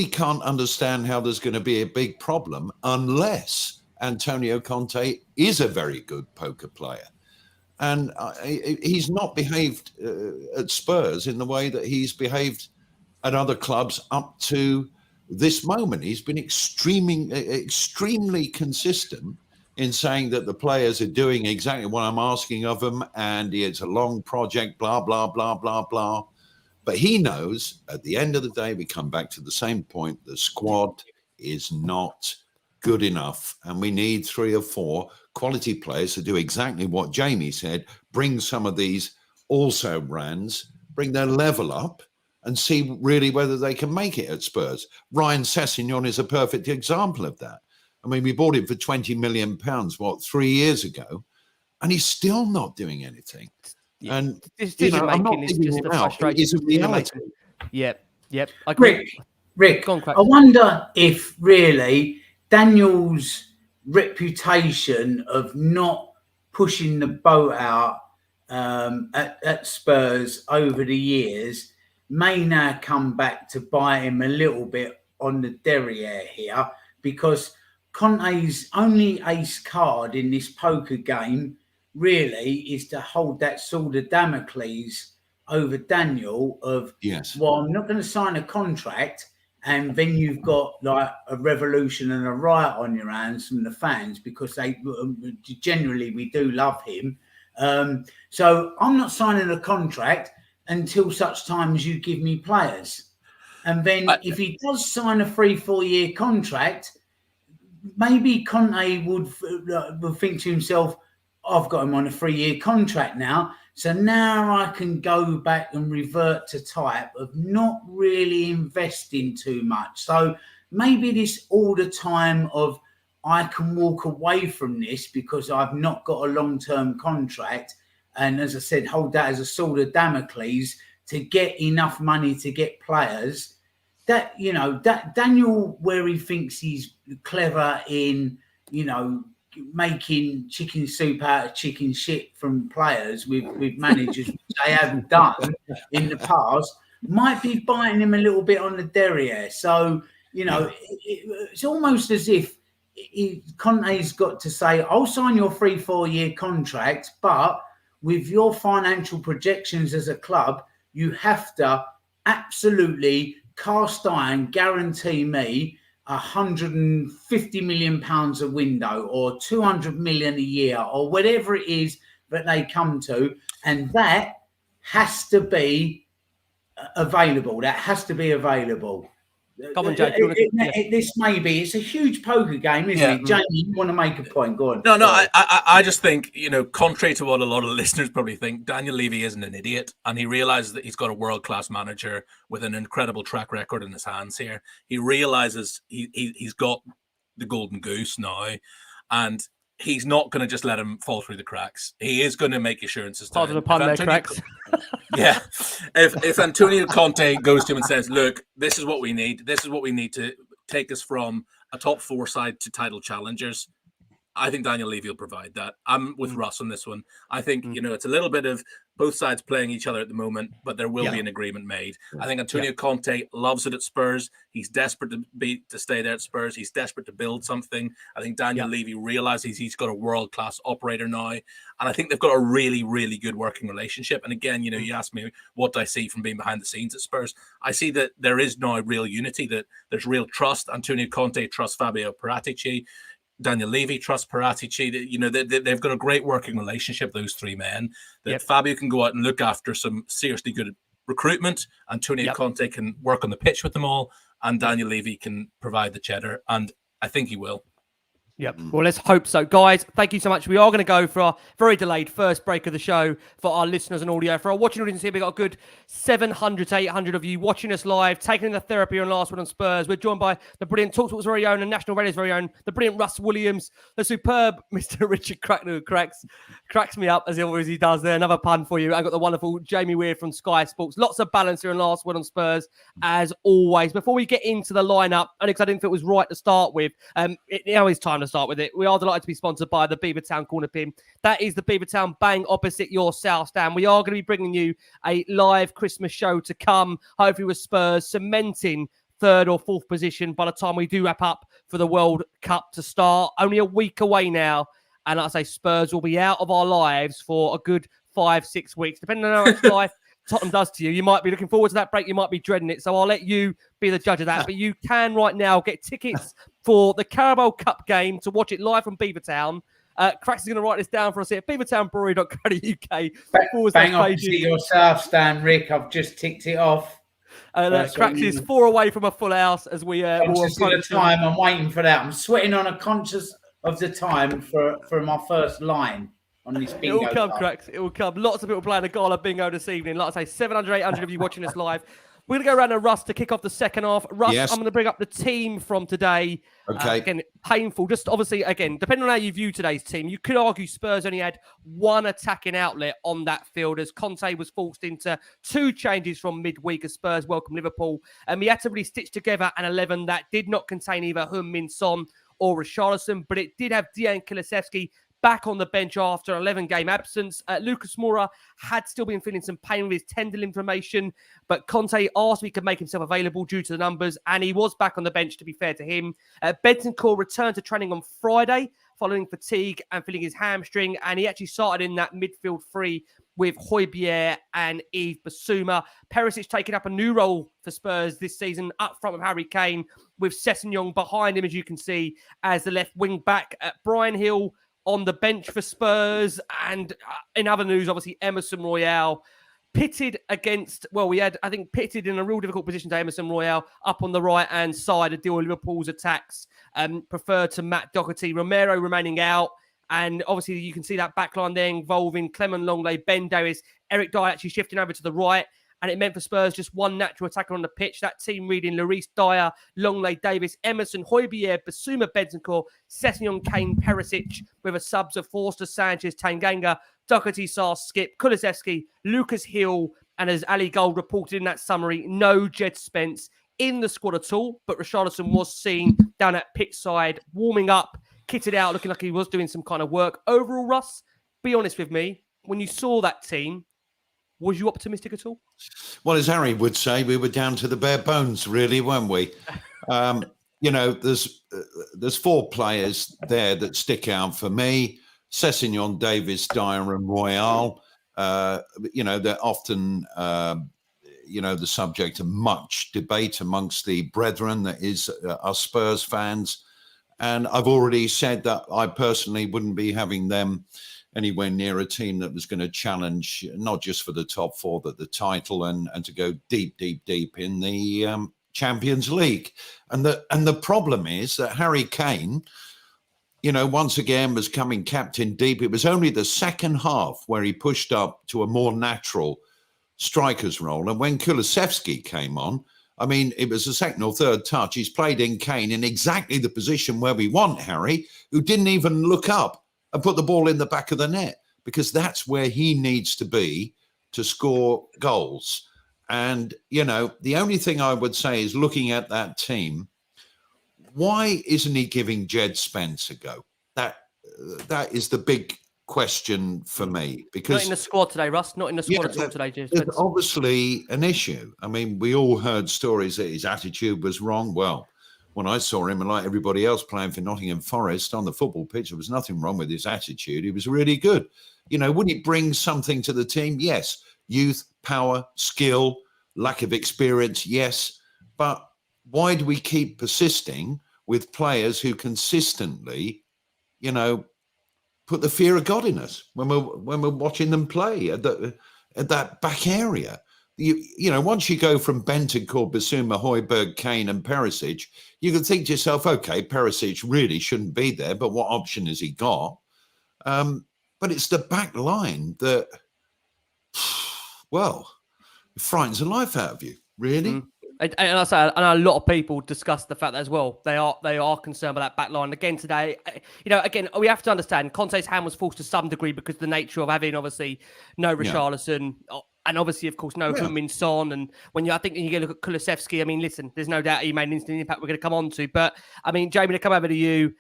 can't understand how there's going to be a big problem unless Antonio Conte is a very good poker player. And he's not behaved at Spurs in the way that he's behaved at other clubs up to this moment. He's been extremely consistent in saying that the players are doing exactly what I'm asking of them, and it's a long project, blah, blah, blah, blah, blah. But he knows at the end of the day, we come back to the same point. The squad is not good enough, and we need 3 or 4 quality players to do exactly what Jamie said, bring some of these also brands, bring their level up, and see really whether they can make it at Spurs. Ryan Sessegnon is a perfect example of that. I mean, we bought him for £20 million, 3 years ago, and he's still not doing anything. Yeah. And Decision I'm not making is giving just him a out. frustration. It's a reality. Yep. I agree. Rick, Go on, Crack. I wonder if really Daniel's reputation of not pushing the boat out at Spurs over the years may now come back to bite him a little bit on the derriere here, because Conte's only ace card in this poker game really is to hold that sword of Damocles over Daniel of, Yes. well, I'm not going to sign a contract, and then you've got like a revolution and a riot on your hands from the fans, because they generally, we do love him. So I'm not signing a contract until such time as you give me players. And then if he does sign a 3-4 year contract, maybe Conte would think to himself, I've got him on a 3-year contract now, so now I can go back and revert to type of not really investing too much. So maybe this all the time of I can walk away from this because I've not got a long-term contract, and as I said, hold that as a sword of Damocles to get enough money to get players. That, you know, that Daniel, where he thinks he's clever in, you know, making chicken soup out of chicken shit from players with managers, which they haven't done in the past, might be biting him a little bit on the derriere. So, you know, it's almost as if Conte's got to say, I'll sign your 3-4 year contract, but with your financial projections as a club, you have to absolutely cast iron guarantee me £150 million a window, or 200 million a year, or whatever it is that they come to, and that has to be available. That has to be available. Come on, Jake. This may be, it's a huge poker game, isn't it? Jamie, you want to make a point? Go on. No, I just think, you know, contrary to what a lot of listeners probably think, Daniel Levy isn't an idiot, and he realizes that he's got a world-class manager with an incredible track record in his hands here. He realizes he's got the golden goose now, and he's not going to just let him fall through the cracks. He is going to make assurances. Pardon the pun there, Cracks. Yeah. If Antonio Conte goes to him and says, look, this is what we need. This is what we need to take us from a top 4 side to title challengers. I think Daniel Levy will provide that. I'm with Russ on this one. I think, you know, it's a little bit of both sides playing each other at the moment, but there will be an agreement made. I think Antonio Conte loves it at Spurs. He's desperate to stay there at Spurs. He's desperate to build something. I think Daniel Levy realizes he's got a world-class operator now. And I think they've got a really, really good working relationship. And again, you know, you asked me what I see from being behind the scenes at Spurs. I see that there is now real unity, that there's real trust. Antonio Conte trusts Fabio Paratici. Daniel Levy trusts Paratici. You know, they've got a great working relationship, those three men, that Fabio can go out and look after some seriously good recruitment. Antonio Conte can work on the pitch with them all, and Daniel Levy can provide the cheddar, and I think he will. Yep. Well, let's hope so. Guys, thank you so much. We are going to go for our very delayed first break of the show for our listeners and audio. For our watching audience here, we've got a good 700 to 800 of you watching us live, taking the therapy on Last Word on Spurs. We're joined by the brilliant talkSPORT's very own and National Radio's very own, the brilliant Russ Williams, the superb Mr. Richard Cracknell, who cracks me up as he always does there. Another pun for you. I've got the wonderful Jamie Weir from Sky Sports. Lots of balance here in Last Word on Spurs, as always. Before we get into the lineup, only because I didn't think it was right to start with, now it's time to start with it. We are delighted to be sponsored by the Beavertown Corner Pin. That is the Beavertown Bang opposite your South Stand. We are going to be bringing you a live Christmas show to come, hopefully with Spurs cementing 3rd or 4th position by the time we do wrap up for the World Cup to start. Only a week away now. And like I say, Spurs will be out of our lives for a good 5-6 weeks, depending on how much life Tottenham does to you. You might be looking forward to that break. You might be dreading it. So I'll let you be the judge of that. But you can right now get tickets for the Carabao Cup game to watch it live from Beavertown. Cracks is going to write this down for us here at beavertownbrewery.co.uk. Bang opposite your South Stand, Rick. I've just ticked it off. Cracks is 4 away from a full house as we conscious of the time. I'm waiting for that. I'm sweating on a conscious of the time for my first line. On this bingo. It will come, Cracks. It will come. Lots of people playing a gala bingo this evening. Like I say, 700, 800 of you watching us live. We're going to go around to Russ to kick off the second half. Russ, Yes. I'm going to bring up the team from today. Okay. Again, painful. Just obviously, again, depending on how you view today's team, you could argue Spurs only had one attacking outlet on that field as Conte was forced into 2 changes from midweek as Spurs welcome Liverpool. And he had to really stitch together an 11 that did not contain either Heung-min Son or Richarlison, but it did have Dier and Kulusevski back on the bench after an 11-game absence. Lucas Moura had still been feeling some pain with his tendon inflammation, but Conte asked if he could make himself available due to the numbers, and he was back on the bench, to be fair to him. Bentancur returned to training on Friday following fatigue and feeling his hamstring, and he actually started in that midfield 3 with Højbjerg and Yves Bissouma. Perisic taking up a new role for Spurs this season, up front with Harry Kane, with Sessegnon behind him, as you can see, as the left wing back. Brian Hill on the bench for Spurs. And in other news, obviously, Emerson Royale pitted against, well, we had, I think, pitted in a real difficult position to Emerson Royale up on the right-hand side to deal with Liverpool's attacks, preferred to Matt Doherty. Romero remaining out. And obviously, you can see that backline there involving Clement Longley, Ben Davies, Eric Dier actually shifting over to the right. And it meant for Spurs just one natural attacker on the pitch. That team reading Lloris, Dier, Longley, Davis, Emerson, Højbjerg, Bissouma, Bentancur, Sessegnon, Kane, Perisic, with a subs of Forster, Sanchez, Tanganga, Doherty, Sarr, Skip, Kulusevski, Lucas Hill, and as Ali Gold reported in that summary, no Jed Spence in the squad at all. But Richarlison was seen down at pitch side, warming up, kitted out, looking like he was doing some kind of work. Overall, Russ, be honest with me, when you saw that team, was you optimistic at all? Well, as Harry would say, we were down to the bare bones, really, weren't we? There's 4 players there that stick out for me. Sessegnon, Davis, Dier and Royale. They're often, the subject of much debate amongst the brethren, that is us Spurs fans. And I've already said that I personally wouldn't be having them anywhere near a team that was going to challenge not just for the top 4, but the title and to go deep in the Champions League. And the problem is that Harry Kane, once again was coming captain deep. It was only the second half where he pushed up to a more natural striker's role. And when Kulusevski came on, I mean, it was the second or third touch. He's played in Kane in exactly the position where we want Harry, who didn't even look up and put the ball in the back of the net, because that's where he needs to be to score goals. And, the only thing I would say is, looking at that team, why isn't he giving Jed Spence a go? That is the big question for me. Because not in the squad today, Russ. Not in the squad at all today, Jed Spence. It's obviously an issue. I mean, we all heard stories that his attitude was wrong. Well, when I saw him, and like everybody else playing for Nottingham Forest on the football pitch, there was nothing wrong with his attitude. He was really good. Would it bring something to the team? Yes. Youth, power, skill, lack of experience, yes. But why do we keep persisting with players who consistently, put the fear of God in us when we're watching them play at that back area? Once you go from Bentancur, Bissouma, Højbjerg, Kane and Perisic, you can think to yourself, okay, Perisic really shouldn't be there, but what option has he got? But it's the back line that, well, it frightens the life out of you, really. Mm. And I say, and a lot of people discuss the fact that as well. They are concerned by that back line. Again today, again, we have to understand Conte's hand was forced to some degree because of the nature of having obviously no Richarlison. Yeah. And obviously, of course, no Heung-min Son. And when you look at Kulusevski, I mean, listen, there's no doubt he made an instant impact we're going to come on to. But, I mean, Jamie, to come over to you,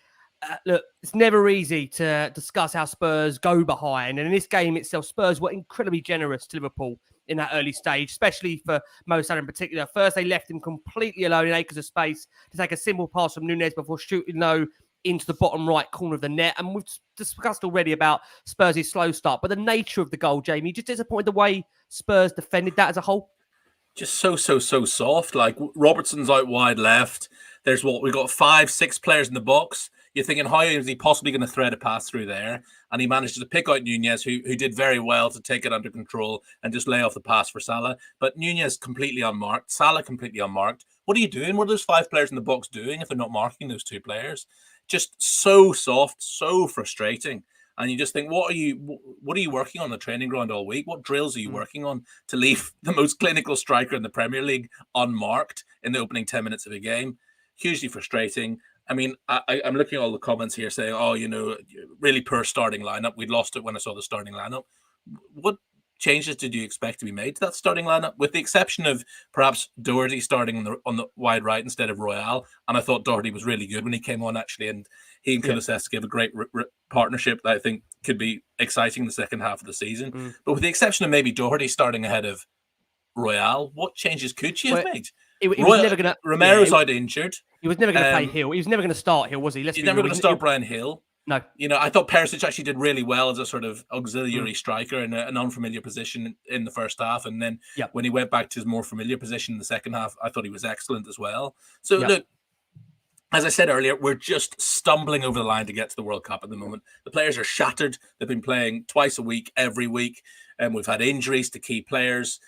look, it's never easy to discuss how Spurs go behind. And in this game itself, Spurs were incredibly generous to Liverpool in that early stage, especially for Mo Salah in particular. First, they left him completely alone in acres of space to take a simple pass from Nunez before shooting low into the bottom right corner of the net. And we've discussed already about Spurs' slow start, but the nature of the goal, Jamie, just disappointed the way Spurs defended that as a whole. Just so soft. Like, Robertson's out wide left. We've got 5-6 players in the box. You're thinking, how is he possibly going to thread a pass through there? And he managed to pick out Nunez, who did very well to take it under control and just lay off the pass for Salah. But Nunez completely unmarked, Salah completely unmarked. What are you doing? What are those 5 players in the box doing if they're not marking those 2 players? Just so soft, so frustrating. and you just think, what are you working on the training ground all week? What drills are you working on to leave the most clinical striker in the Premier League unmarked in the opening 10 minutes of a game? Hugely frustrating. I mean, I'm looking at all the comments here saying, oh, really poor starting lineup. We lost it when I saw the starting lineup. What changes did you expect to be made to that starting lineup, with the exception of perhaps Doherty starting on the wide right instead of Royale? And I thought Doherty was really good when he came on, actually, and he and Kulusevski have a great partnership that I think could be exciting in the second half of the season. But with the exception of maybe Doherty starting ahead of Royale, what changes could you have made? He was never going to. Romero's out injured. He was never going to play Hill. He was never going to start Hill, was he? He's never going to start Brian Hill. No. I thought Perisic actually did really well as a sort of auxiliary striker in an unfamiliar position in the first half. And then when he went back to his more familiar position in the second half, I thought he was excellent as well. So look, as I said earlier, we're just stumbling over the line to get to the World Cup at the moment. The players are shattered. They've been playing twice a week, every week. And we've had injuries to key players.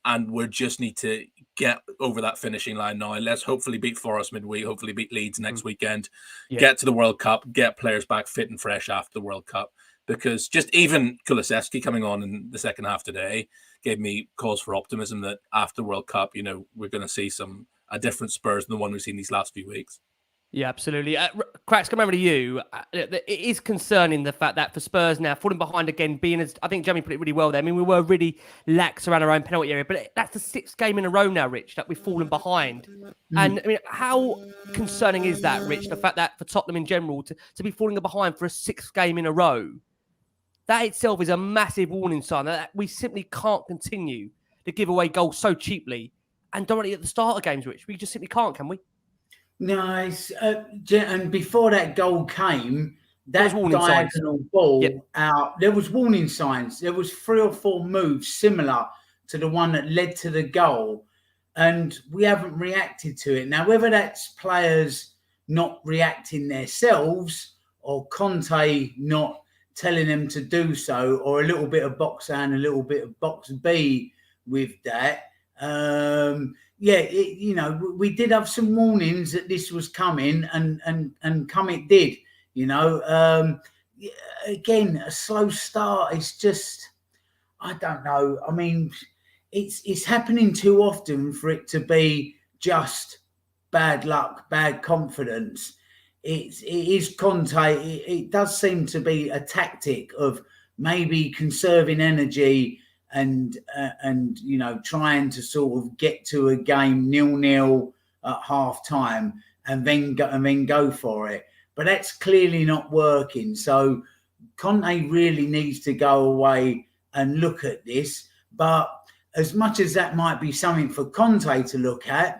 And we just need to get over that finishing line now. Let's hopefully beat Forest midweek, hopefully beat Leeds next weekend, get to the World Cup, get players back fit and fresh after the World Cup. Because just even Kulusevski coming on in the second half today gave me cause for optimism that after the World Cup, we're going to see a different Spurs than the one we've seen these last few weeks. Yeah, absolutely. Cracks, coming over to you. It is concerning the fact that for Spurs now, falling behind again, being as I think Jamie put it really well there. I mean, we were really lax around our own penalty area, but that's the sixth game in a row now, Rich, that we've fallen behind. And I mean, how concerning is that, Rich? The fact that for Tottenham in general to be falling behind for a sixth game in a row, that itself is a massive warning sign that we simply can't continue to give away goals so cheaply and directly at the start of games, Rich. We just simply can't, can we? Nice. And before that goal came, that diagonal ball out, there was warning signs. There was 3 or 4 moves similar to the one that led to the goal, and we haven't reacted to it. Now, whether that's players not reacting themselves or Conte not telling them to do so, or a little bit of box A and a little bit of box B with that. We did have some warnings that this was coming, and come it did. Again, a slow start. It's just, I don't know. I mean, it's happening too often for it to be just bad luck, bad confidence. It is Conte. It does seem to be a tactic of maybe conserving energy and trying to sort of get to a game 0-0 at half time and then go for it. But that's clearly not working. So Conte really needs to go away and look at this. But as much as that might be something for Conte to look at,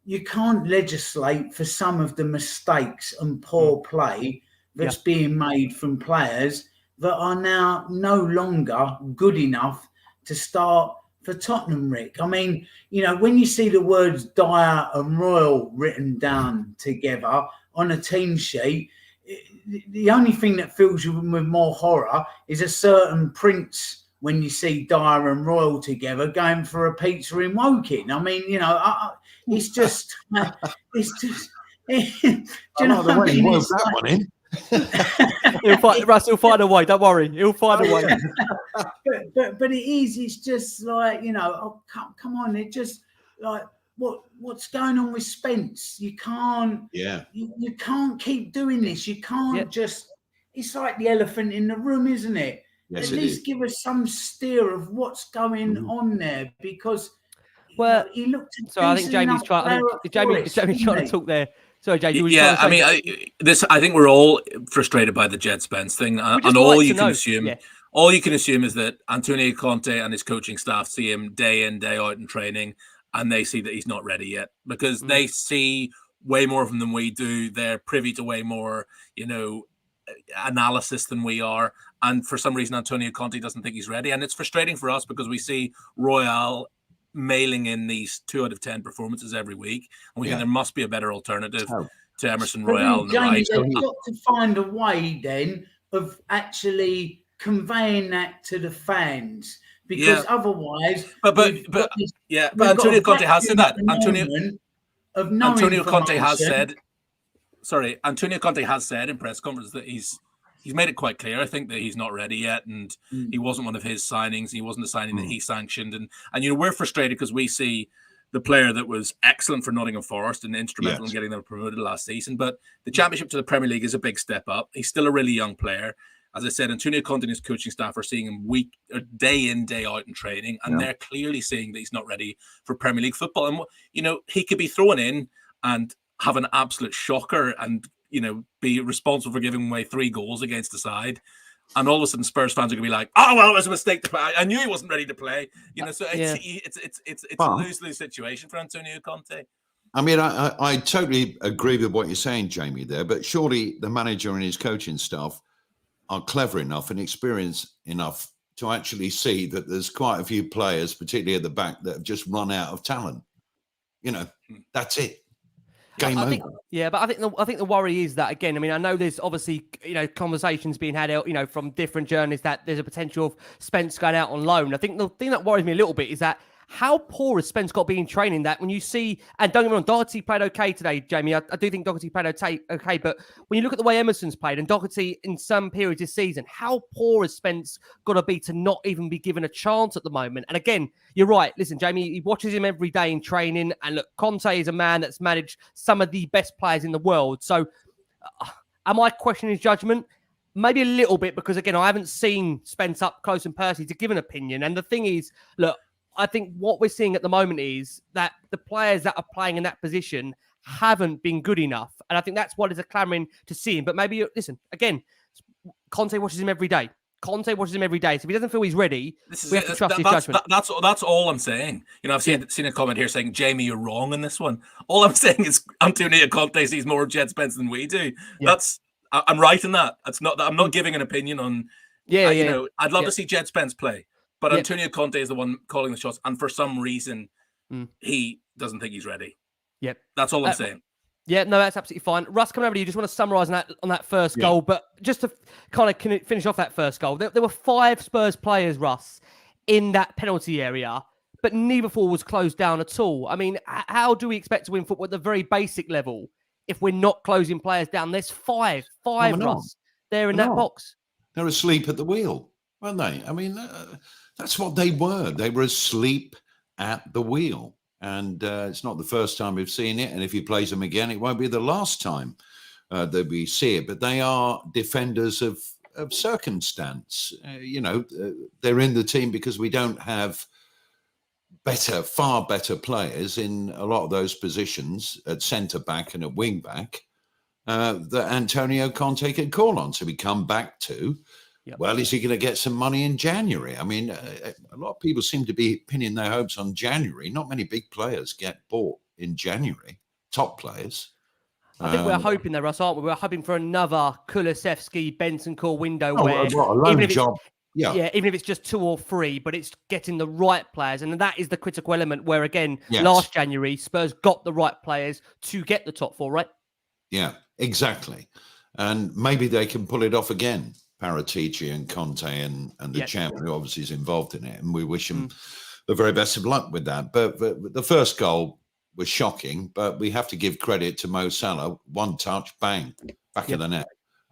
you can't legislate for some of the mistakes and poor play that's being made from players that are now no longer good enough to start for Tottenham, Rick. I mean, when you see the words Dier and Royal written down together on a team sheet, the only thing that fills you with more horror is a certain prince when you see Dier and Royal together going for a pizza in Woking. I mean, it's just, do you know what I mean? It's that one in. Russ, he'll find a way. Don't worry, he'll find a way. but it's just like, come on, it just like what's going on with Spence? You can't, you can't keep doing this. You can't just. It's like the elephant in the room, isn't it? Yes, At least give us some steer of what's going on there, because he looked. So I think Jamie's trying. Jamie's trying to talk there. Sorry, Jamie. I think we're all frustrated by the Jed Spence thing, and all you can assume is that Antonio Conte and his coaching staff see him day in, day out in training, and they see that he's not ready yet, because they see way more of him than we do. They're privy to way more, analysis than we are, and for some reason Antonio Conte doesn't think he's ready, and it's frustrating for us because we see Royale mailing in these 2 out of 10 performances every week, and we think there must be a better alternative to Emerson Royale on the right. They've got to find a way then of actually conveying that to the fans, because otherwise, but Antonio Conte has said that. Antonio Conte has said in press conference that he's he's made it quite clear, I think, that he's not ready yet, and he wasn't one of his signings. He wasn't a signing that he sanctioned, and we're frustrated because we see the player that was excellent for Nottingham Forest and instrumental in getting them promoted last season. But the Championship to the Premier League is a big step up. He's still a really young player. As I said, Antonio Conte and his coaching staff are seeing him day in, day out in training, and they're clearly seeing that he's not ready for Premier League football. And, he could be thrown in and have an absolute shocker and, be responsible for giving away 3 goals against the side. And all of a sudden, Spurs fans are going to be like, "Oh well, it was a mistake to play. I knew he wasn't ready to play." So it's a lose-lose situation for Antonio Conte. I mean, I totally agree with what you're saying, Jamie, there. But surely the manager and his coaching staff are clever enough and experienced enough to actually see that there's quite a few players, particularly at the back, that have just run out of talent. That's it. Game over. But I think the worry is that, again, I mean, I know there's obviously, conversations being had out, from different journalists that there's a potential of Spence going out on loan. I think the thing that worries me a little bit is that how poor has Spence got to be in training that when you see, and don't get me wrong, Doherty played okay today, Jamie. I do think Doherty played okay, but when you look at the way Emerson's played and Doherty in some periods this season, how poor has Spence got to be to not even be given a chance at the moment? And again, you're right. Listen, Jamie, he watches him every day in training, and look, Conte is a man that's managed some of the best players in the world. So am I questioning his judgment? Maybe a little bit, because again, I haven't seen Spence up close and personally to give an opinion. And the thing is, look, I think what we're seeing at the moment is that the players that are playing in that position haven't been good enough. And I think that's what is a clamoring to see him. But maybe, listen, again, Conte watches him every day. So if he doesn't feel he's ready, we have to trust his judgment. That's all I'm saying. I've seen a comment here saying, Jamie, you're wrong in this one. All I'm saying is Antonio Conte sees more of Jed Spence than we do. Yeah. I'm right in that. I'm not giving an opinion on. I'd love to see Jed Spence play. But Antonio Conte is the one calling the shots, and for some reason, he doesn't think he's ready. Yep, that's all I'm saying. Yeah, no, that's absolutely fine. Russ, coming over to you, just want to summarise on that first goal, but just to kind of finish off that first goal, there were 5 Spurs players, Russ, in that penalty area, but neither four was closed down at all. I mean, how do we expect to win football at the very basic level if we're not closing players down? There's five, Russ, there in that box. They're asleep at the wheel, weren't they? I mean, that's what they were. They were asleep at the wheel. And it's not the first time we've seen it. And if he plays them again, it won't be the last time that we see it. But they are defenders of circumstance. They're in the team because we don't have far better players in a lot of those positions at centre-back and at wing-back that Antonio Conte can call on. So we come back to, well, is he going to get some money in January? I mean, a lot of people seem to be pinning their hopes on January. Not many big players get bought in January, top players. I think we're hoping there, Russ, aren't we? We're hoping for another Kulusevski, Bentancur window where even if it's just 2 or 3, but it's getting the right players. And that is the critical element where, again, last January, Spurs got the right players to get the top 4, right? Yeah, exactly. And maybe they can pull it off again. Paratici and Conte and the champ, who obviously is involved in it, and we wish him the very best of luck with that. But the first goal was shocking, but we have to give credit to Mo Salah. One touch, bang, back of the net.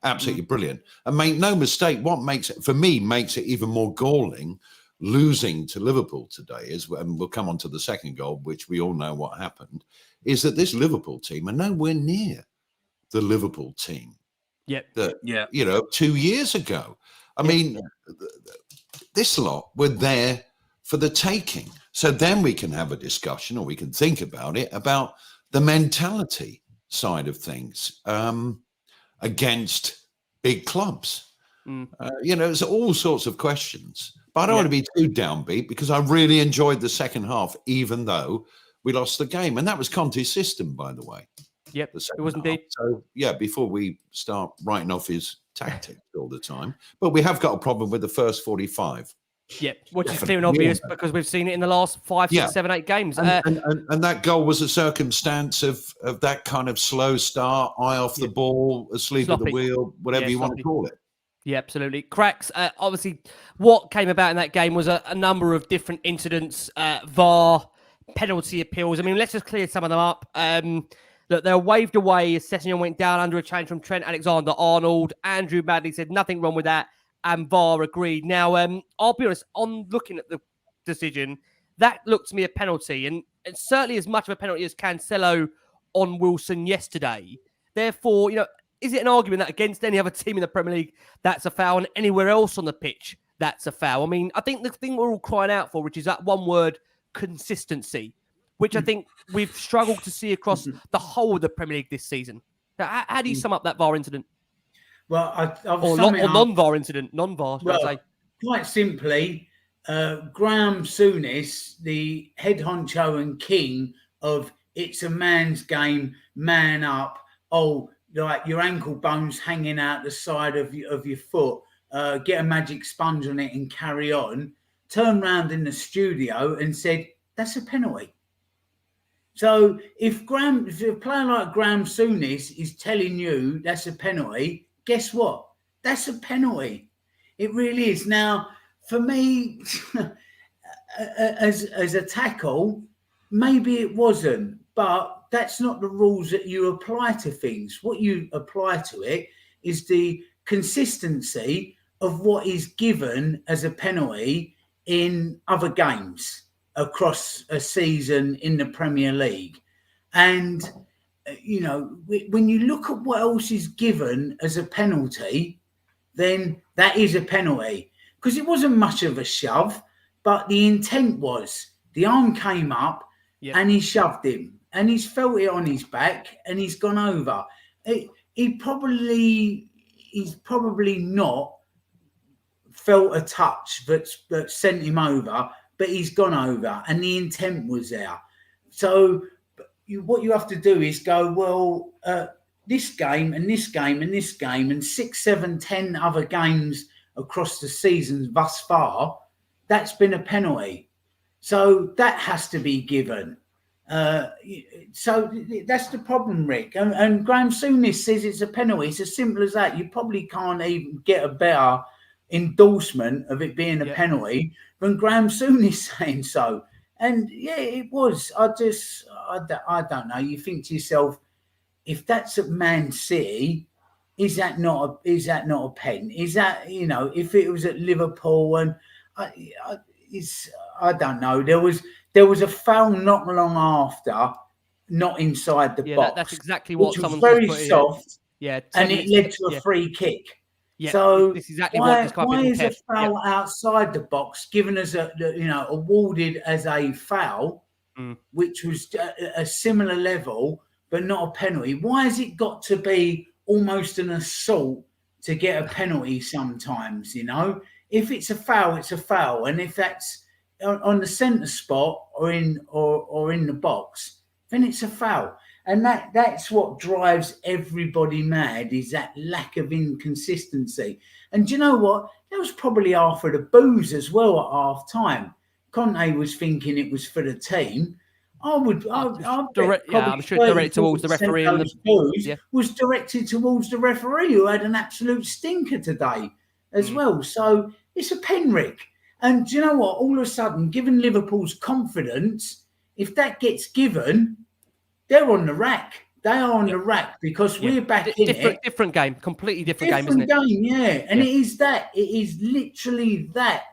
Absolutely brilliant. And make no mistake, what makes it even more galling, losing to Liverpool today is, and we'll come on to the second goal, which we all know what happened, is that this Liverpool team are nowhere near the Liverpool team. 2 years ago. I mean, this lot were there for the taking. So then we can have a discussion, or we can think about it, about the mentality side of things against big clubs. There's all sorts of questions. But I don't want to be too downbeat, because I really enjoyed the second half, even though we lost the game. And that was Conte's system, by the way. Yep, it was indeed. So, before we start writing off his tactics all the time. But we have got a problem with the first 45. Yep, which is clear and obvious because we've seen it in the last 5, 6, 7, 8 games. And that goal was a circumstance of that kind of slow start, eye off the ball, asleep at the wheel, whatever you want to call it. Yeah, absolutely. Cracks, obviously, what came about in that game was a number of different incidents, VAR, penalty appeals. I mean, let's just clear some of them up. that they're waved away as Sessegnon went down under a challenge from Trent Alexander-Arnold. Andrew Madley said nothing wrong with that, and VAR agreed. Now, I'll be honest, on looking at the decision, that looked to me a penalty, and it's certainly as much of a penalty as Cancelo on Wilson yesterday. Therefore, is it an argument that against any other team in the Premier League, that's a foul, and anywhere else on the pitch, that's a foul? I mean, I think the thing we're all crying out for, which is that one word, consistency, which I think we've struggled to see across the whole of the Premier League this season. How do you sum up that VAR incident? Well, or non-VAR incident, non-VAR, should I say? Quite simply, Graham Souness, the head honcho and king of it's a man's game, man up, like your ankle bones hanging out the side of your foot, get a magic sponge on it and carry on, turned round in the studio and said, that's a penalty. So if a player like Graham Souness is telling you that's a penalty, guess what? That's a penalty. It really is. Now, for me, as a tackle, maybe it wasn't, but that's not the rules that you apply to things. What you apply to it is the consistency of what is given as a penalty in other games across a season in the Premier League. And, when you look at what else is given as a penalty, then that is a penalty. Because it wasn't much of a shove, but the intent was the arm came up and he shoved him and he's felt it on his back and he's gone over. He's probably not felt a touch that sent him over, but he's gone over and the intent was there. So what you have to do is go, well, this game and this game and this game and 6, 7, 10 other games across the seasons thus far, that's been a penalty. So that has to be given. So that's the problem, Rick. And Graham Souness says it's a penalty. It's as simple as that. You probably can't even get a better endorsement of it being a penalty than Graham Souness saying so. And it was. I don't know. You think to yourself, if that's at Man City, is that not a pen? Is that, if it was at Liverpool and I don't know. There was a foul not long after, not inside the box. That's exactly what someone was very soft. And it led to a free kick. Yeah, so this is exactly why what is a foul outside the box given as awarded as a foul, which was a similar level, but not a penalty? Why has it got to be almost an assault to get a penalty sometimes? If it's a foul, it's a foul, and if that's on the centre spot or in the box, then it's a foul. And that's what drives everybody mad, is that lack of inconsistency. And do you know what? That was probably half of the booze as well at half time. Conte was thinking it was for the team. I'm sure it's directed towards the referee. And the booze was directed towards the referee, who had an absolute stinker today as well. So it's a pen, Rick. And do you know what? All of a sudden, given Liverpool's confidence, if that gets given, they're on the rack. They are on the rack because we're back in it. Different game, completely different game, isn't it? Different game, And it is that. It is literally that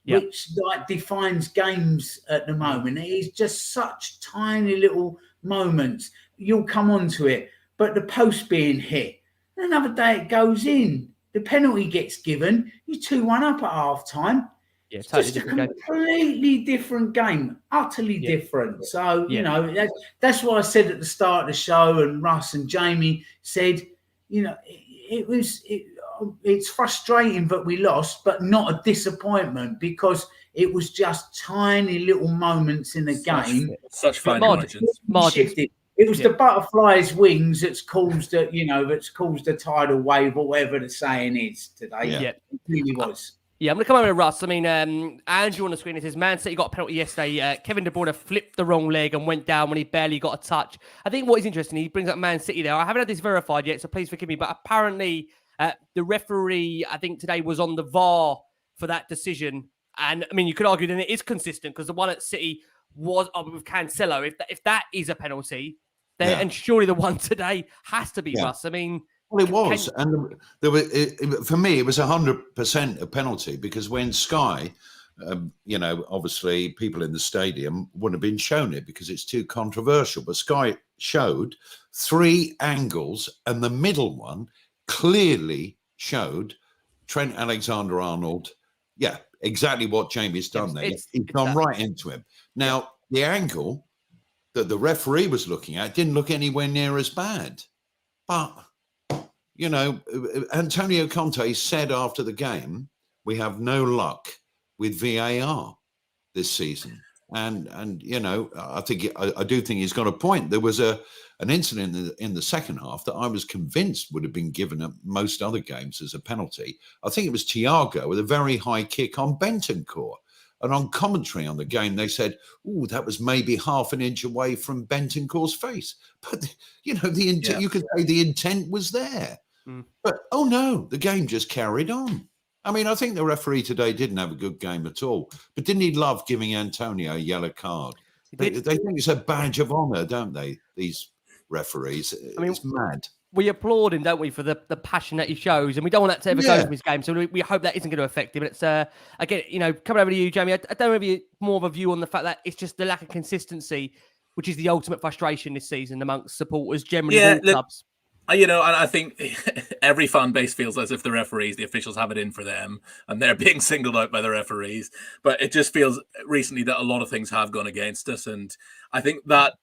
which defines games at the moment. It is just such tiny little moments. You'll come onto it. But the post being hit, another day it goes in. The penalty gets given. You're 2-1 up at half time. Yeah, it's totally just a different completely different game, utterly different. So, that's why I said at the start of the show, and Russ and Jamie said, it's frustrating that we lost, but not a disappointment, because it was just tiny little moments in the game. Such fine margins. It was the butterfly's wings that's caused a tidal wave, or whatever the saying is today. Yeah. It really was. Yeah, I'm going to come over to Russ. I mean, Andrew on the screen, it says, Man City got a penalty yesterday. Kevin De Bruyne flipped the wrong leg and went down when he barely got a touch. I think what is interesting, he brings up Man City there. I haven't had this verified yet, so please forgive me. But apparently, the referee, I think today, was on the VAR for that decision. And, I mean, you could argue that it is consistent, because the one at City was with Cancelo. If that is a penalty, And surely the one today has to be Russ. I mean, well, it was, and there were. For me, it was 100% a penalty because when Sky, obviously people in the stadium wouldn't have been shown it because it's too controversial. But Sky showed 3 angles, and the middle one clearly showed Trent Alexander-Arnold. Yeah, exactly what Jamie's done there. He's gone right into him. Now, the angle that the referee was looking at didn't look anywhere near as bad, but. Antonio Conte said after the game, we have no luck with VAR this season. And I think I do think he's got a point. There was an incident in the second half that I was convinced would have been given at most other games as a penalty. I think it was Thiago with a very high kick on Bentancur. And on commentary on the game, they said, "Oh, that was maybe half an inch away from Bentancur's face." But you could say the intent was there. But, oh no, the game just carried on. I mean, I think the referee today didn't have a good game at all. But didn't he love giving Antonio a yellow card? They think it's a badge of honour, don't they, these referees? I mean, it's mad. We applaud him, don't we, for the passion that he shows. And we don't want that to ever go from his game. So we hope that isn't going to affect him. But it's, again, coming over to you, Jamie, I don't know if you more of a view on the fact that it's just the lack of consistency, which is the ultimate frustration this season amongst supporters generally of all clubs. And I think every fan base feels as if the referees, the officials have it in for them and they're being singled out by the referees. But it just feels recently that a lot of things have gone against us. And I think that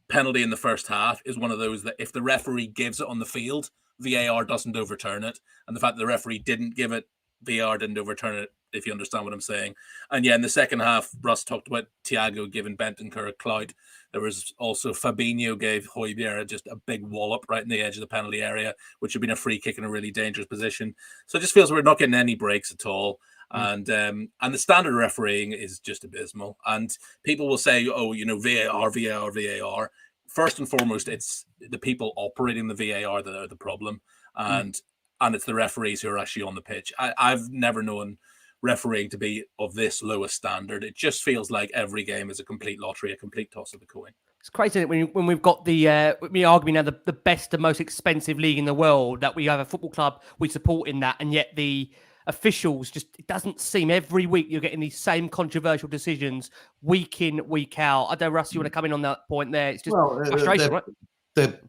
penalty in the first half is one of those that if the referee gives it on the field, VAR doesn't overturn it. And the fact that the referee didn't give it, VAR didn't overturn it, if you understand what I'm saying. And in the second half, Russ talked about Thiago giving Bentancur a clout. There was also Fabinho gave Højbjerg just a big wallop right in the edge of the penalty area, which had been a free kick in a really dangerous position. So it just feels we're not getting any breaks at all. And the standard refereeing is just abysmal. And people will say, VAR. First and foremost, it's the people operating the VAR that are the problem. And it's the referees who are actually on the pitch. I've never known refereeing to be of this lowest standard. It just feels like every game is a complete lottery, a complete toss of the coin. It's crazy that when we've got the arguing now the best and most expensive league in the world, that we have a football club we support in that, and yet the officials it doesn't seem every week you're getting these same controversial decisions week in, week out. I don't know, Russ, you want to come in on that point there? It's just frustration, right?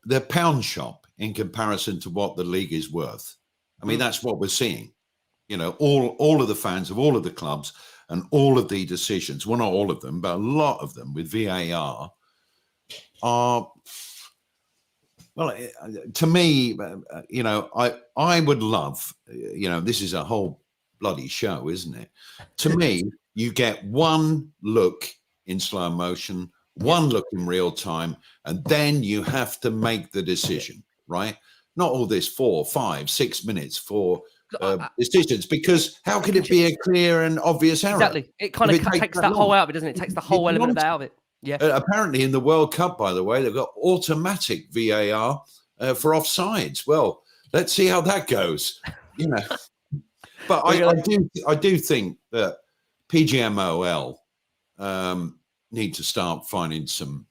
They're pound shop in comparison to what the league is worth. I mean, that's what we're seeing. All of the fans of all of the clubs and all of the decisions, well, not all of them, but a lot of them with VAR are, well, to me, I would love, this is a whole bloody show, isn't it? To me, you get one look in slow motion, one look in real time, and then you have to make the decision, right? Not all this 4, 5, 6 minutes for decisions, because how could it be a clear and obvious error? Exactly. It kind of takes that whole out of it, doesn't it? It takes the whole element of that out of it. Yeah. Apparently in the World Cup, by the way, they've got automatic VAR for offsides. Well, let's see how that goes. But I do think that PGMOL need to start finding some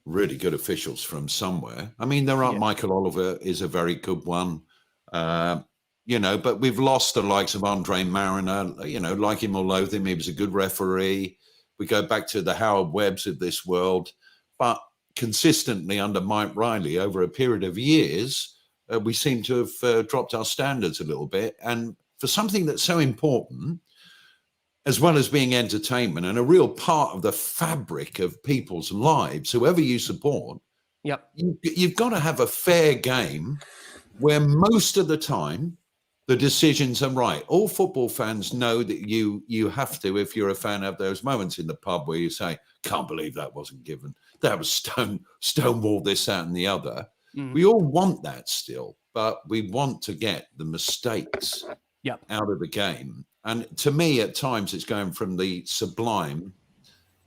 really good officials from somewhere. I mean, Michael Oliver is a very good one. But we've lost the likes of Andre Mariner, like him or loathe him, he was a good referee. We go back to the Howard Webbs of this world. But consistently under Mike Riley over a period of years, we seem to have dropped our standards a little bit. And for something that's so important, as well as being entertainment and a real part of the fabric of people's lives, whoever you support, you've got to have a fair game where most of the time the decisions are right. All football fans know that you have to, if you're a fan, have those moments in the pub where you say, can't believe that wasn't given. That was stonewall, this, that, and the other. We all want that still, but we want to get the mistakes out of the game. And to me, at times, it's going from the sublime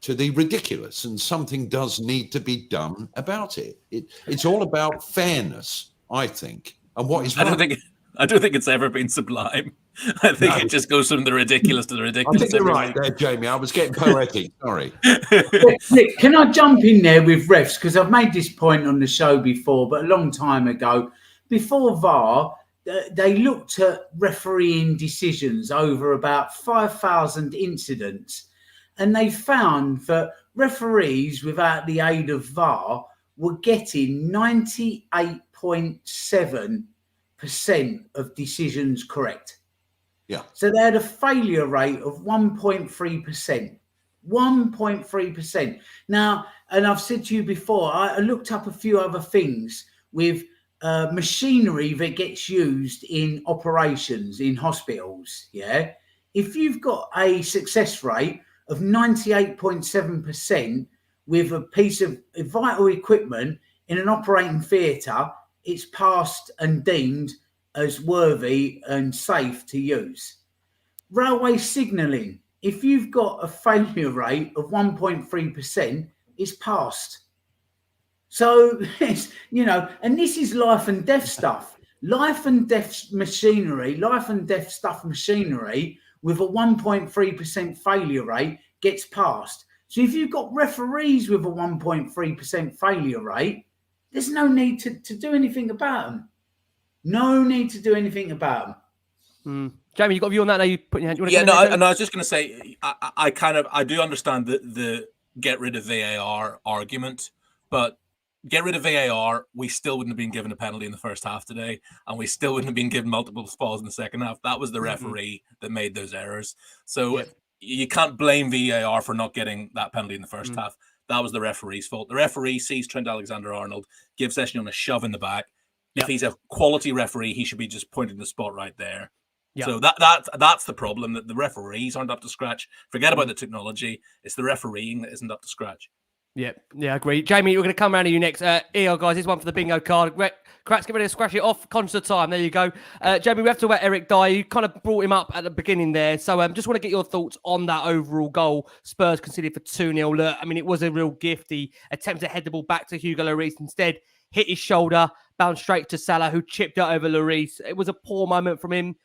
to the ridiculous, and something does need to be done about it. It's all about fairness, I think. And what is I don't think it's ever been sublime. I think No. it just goes from the ridiculous to the I ridiculous. think you're every right week. there, Jamie. I was getting poetic. Sorry. Rick, can I jump in there with refs? Because I've made this point on the show before, but a long time ago. Before VAR, they looked at refereeing decisions over about 5,000 incidents, and they found that referees, without the aid of VAR, were getting 98.7% of decisions correct. Yeah. So they had a failure rate of 1.3%. 1.3%. Now, and I've said to you before, I looked up a few other things with machinery that gets used in operations in hospitals. Yeah. If you've got a success rate of 98.7% with a piece of vital equipment in an operating theatre, it's passed and deemed as worthy and safe to use. Railway signalling, if you've got a failure rate of 1.3%, it's passed. So, and this is life and death stuff. Life and death machinery, life and death stuff machinery with a 1.3% failure rate gets passed. So if you've got referees with a 1.3% failure rate, there's no need to do anything about them. No need to do anything about them. Jamie, you got a view on that? Now you put your hand. Yeah, no, I was just going to say, I do understand the get rid of VAR argument, but get rid of VAR, we still wouldn't have been given a penalty in the first half today, and we still wouldn't have been given multiple falls in the second half. That was the referee that made those errors. So you can't blame VAR for not getting that penalty in the first half. That was the referee's fault. The referee sees Trent Alexander-Arnold, gives Sessegnon a shove in the back. If he's a quality referee, he should be just pointing the spot right there. Yeah. So that's the problem, that the referees aren't up to scratch. Forget about the technology. It's the refereeing that isn't up to scratch. Yeah, I agree. Jamie, we're going to come around to you next. Here, guys, here's one for the bingo card. Cracks, get ready to scratch it off. Conscious of time. There you go. Jamie, we have to talk about Eric Dier. You kind of brought him up at the beginning there. So just want to get your thoughts on that overall goal. Spurs conceded for 2-0. Look, I mean, it was a real gift. He attempted to head the ball back to Hugo Lloris. Instead, hit his shoulder, bounced straight to Salah, who chipped it over Lloris. It was a poor moment from him.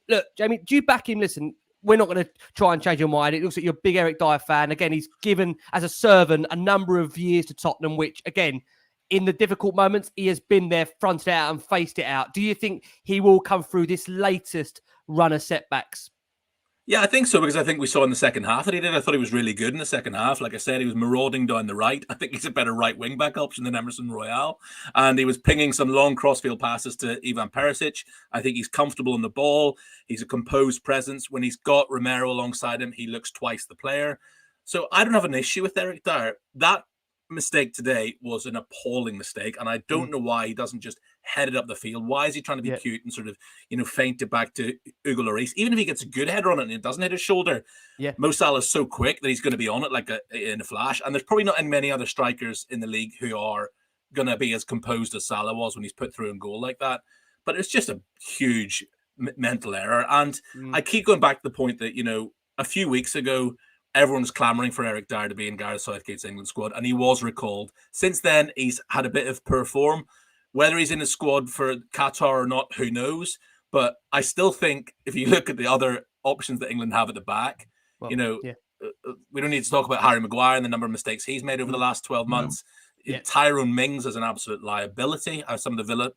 Look, Jamie, do you back him? Listen, we're not going to try and change your mind. It looks like you're a big Eric Dier fan. Again, he's given, as a servant, a number of years to Tottenham, which, again, in the difficult moments, he has been there, fronted out and faced it out. Do you think he will come through this latest run of setbacks? Yeah, I think so, because I think we saw in the second half that he did. I thought he was really good in the second half. Like I said, he was marauding down the right. I think he's a better right wing-back option than Emerson Royale. And he was pinging some long crossfield passes to Ivan Perisic. I think he's comfortable on the ball. He's a composed presence. When he's got Romero alongside him, he looks twice the player. So I don't have an issue with Eric Dier. That mistake today was an appalling mistake, and I don't know why he doesn't just head it up the field. Why is he trying to be cute and sort of, feint it back to Hugo Lloris? Even if he gets a good header on it and it doesn't hit his shoulder, Mo Salah's so quick that he's going to be on it like in a flash. And there's probably not many other strikers in the league who are going to be as composed as Salah was when he's put through a goal like that. But it's just a huge mental error. And I keep going back to the point that, a few weeks ago, everyone was clamoring for Eric Dier to be in Gareth Southgate's England squad, and he was recalled. Since then, he's had a bit of poor form. Whether he's in the squad for Qatar or not, who knows? But I still think if you look at the other options that England have at the back, we don't need to talk about Harry Maguire and the number of mistakes he's made over the last 12 months. Tyrone Mings is an absolute liability. Some of the Villa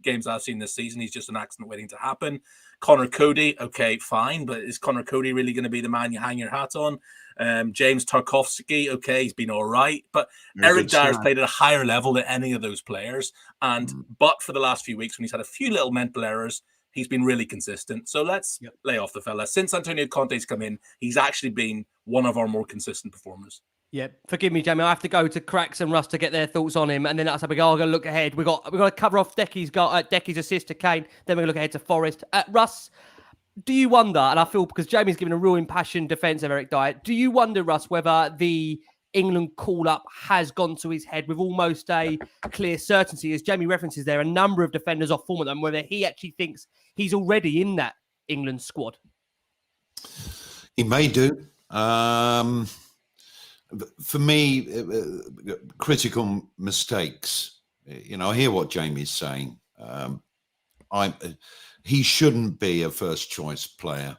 games I've seen this season, he's just an accident waiting to happen. Connor Cody, okay, fine, but is Connor Cody really going to be the man you hang your hat on? James Tarkowski, okay, he's been all right, but Eric Dier's played at a higher level than any of those players. But for the last few weeks, when he's had a few little mental errors, he's been really consistent. So let's lay off the fella. Since Antonio Conte's come in, he's actually been one of our more consistent performers. Yeah, forgive me, Jamie. I have to go to Cracks and Russ to get their thoughts on him, and then that's how we go. I'm going to look ahead. We've got to cover off Decky's assist to Kane. Then we're going to look ahead to Forest. Russ, do you wonder? And I feel because Jamie's given a real impassioned defence of Eric Dier. Do you wonder, Russ, whether the England call-up has gone to his head with almost a clear certainty, as Jamie references there, a number of defenders off form at them, whether he actually thinks he's already in that England squad? He may do. For me, critical mistakes, I hear what Jamie's saying. he shouldn't be a first choice player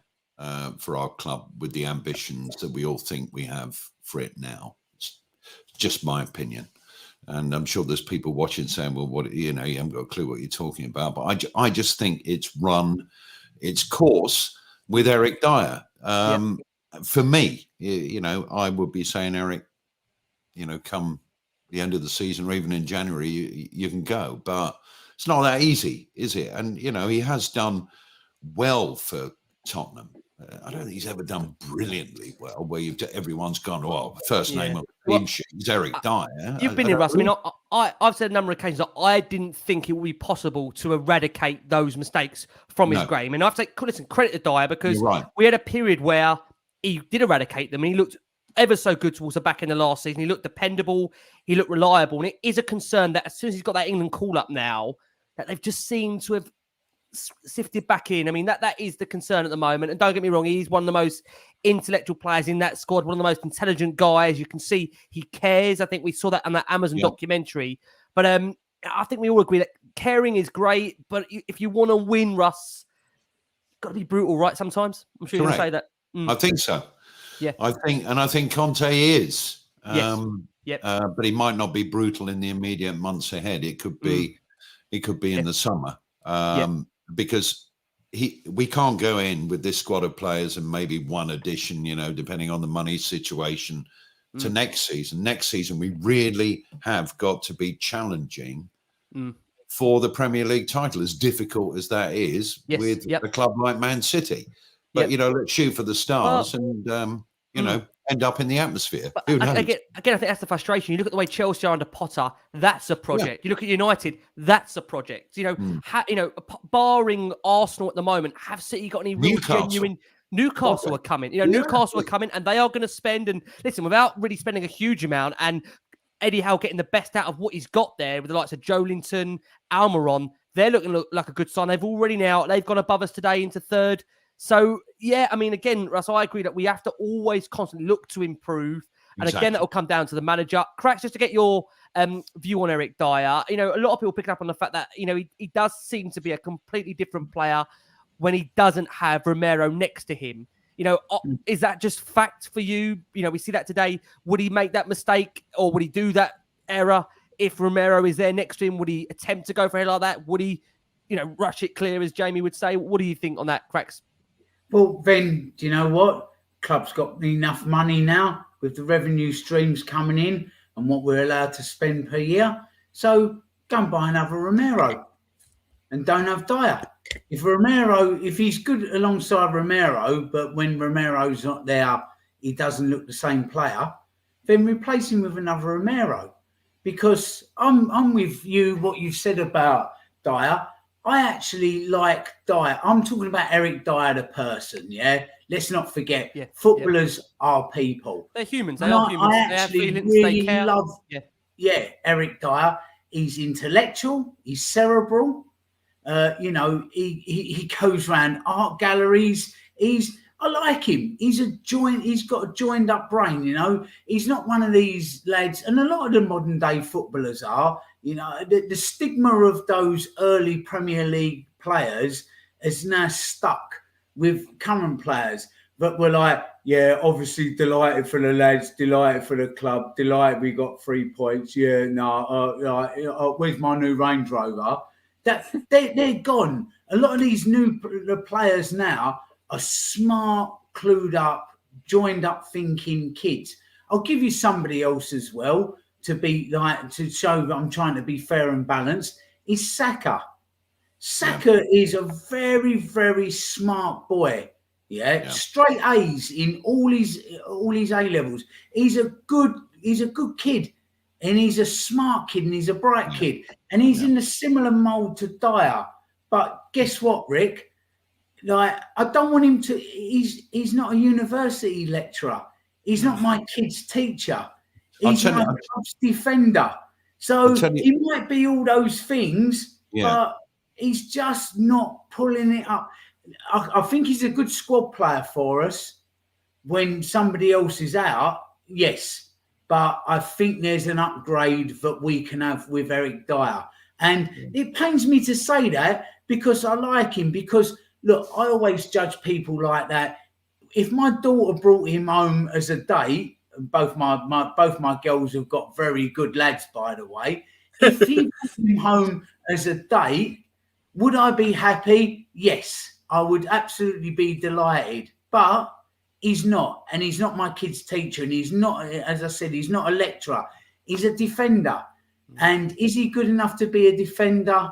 for our club with the ambitions that we all think we have for it now. It's just my opinion. And I'm sure there's people watching saying, well, what, you haven't got a clue what you're talking about. But I just think it's run its course with Eric Dier. For me, I would be saying, Eric, come the end of the season or even in January, you can go. But it's not that easy, is it? And, he has done well for Tottenham. I don't think he's ever done brilliantly well, where everyone's gone, first name on the team sheet is Eric Dier. You've been in, Russ. I mean, I've said a number of occasions that I didn't think it would be possible to eradicate those mistakes from his game. And I have to say, listen, credit to Dier, because we had a period where he did eradicate them and he looked ever so good towards the back end of last season. He looked dependable. He looked reliable. And it is a concern that as soon as he's got that England call-up now, that they've just seemed to have sifted back in. I mean, that is the concern at the moment. And don't get me wrong, he's one of the most intellectual players in that squad, one of the most intelligent guys. You can see he cares. I think we saw that on that Amazon documentary. But I think we all agree that caring is great, but if you want to win, Russ, got to be brutal, right? Sometimes I'm sure you're going to say that. I think so. Yeah, I think Conte is. Yes. But he might not be brutal in the immediate months ahead. It could be. It could be in the summer. Because we can't go in with this squad of players and maybe one addition, depending on the money situation, to next season. Next season, we really have got to be challenging for the Premier League title, as difficult as that is with a club like Man City. But, let's shoot for the stars and, end up in the atmosphere. Who knows? Again, I think that's the frustration. You look at the way Chelsea are under Potter, that's a project. You look at United, that's a project. Barring Arsenal at the moment, have City got any real genuine... Newcastle are coming. Newcastle are coming, and they are going to spend, and listen, without really spending a huge amount, and Eddie Howe getting the best out of what he's got there with the likes of Joelinton, Almiron, they're looking like a good sign. They've gone above us today into third. So, I mean, again, Russ, I agree that we have to always constantly look to improve. And again, that will come down to the manager. Cracks, just to get your view on Eric Dier. A lot of people picking up on the fact that, he does seem to be a completely different player when he doesn't have Romero next to him. Is that just fact for you? We see that today. Would he make that mistake, or would he do that error if Romero is there next to him? Would he attempt to go for a head like that? Would he, rush it clear, as Jamie would say? What do you think on that, Cracks? Well, then, do you know what? Club's got enough money now with the revenue streams coming in and what we're allowed to spend per year. So go and buy another Romero and don't have Dier. If he's good alongside Romero, but when Romero's not there, he doesn't look the same player, then replace him with another Romero. Because I'm with you, what you've said about Dier. I actually like Dier. I'm talking about Eric Dier, the person, Let's not forget, footballers are people. They're humans. They are humans. I actually really love Eric Dier. He's intellectual. He's cerebral. He goes around art galleries. I like him. He's got a joined up brain, He's not one of these lads, and a lot of the modern day footballers are, the stigma of those early Premier League players is now stuck with current players. But we're like, obviously delighted for the lads, delighted for the club, delighted we got 3 points. Where's my new Range Rover? That they're gone. A lot of these the players now are smart, clued up, joined up thinking kids. I'll give you somebody else as well to show that I'm trying to be fair and balanced. Is Saka. Saka is a very, very smart boy. Straight A's in all his A levels. He's a good kid. And he's a smart kid and he's a bright kid. And he's in a similar mould to Dier. But guess what, Rick? I don't want him to... He's not a university lecturer. He's not my kid's teacher. He's my club's defender. So he might be all those things, but he's just not pulling it up. I think he's a good squad player for us when somebody else is out, yes. But I think there's an upgrade that we can have with Eric Dier. And it pains me to say that because I like him. Because look, I always judge people like that. If my daughter brought him home as a date, both my girls have got very good lads, by the way. If he brought him home as a date, would I be happy? Yes, I would absolutely be delighted. But he's not, and he's not my kid's teacher, and he's not, as I said, he's not a lecturer. He's a defender. And is he good enough to be a defender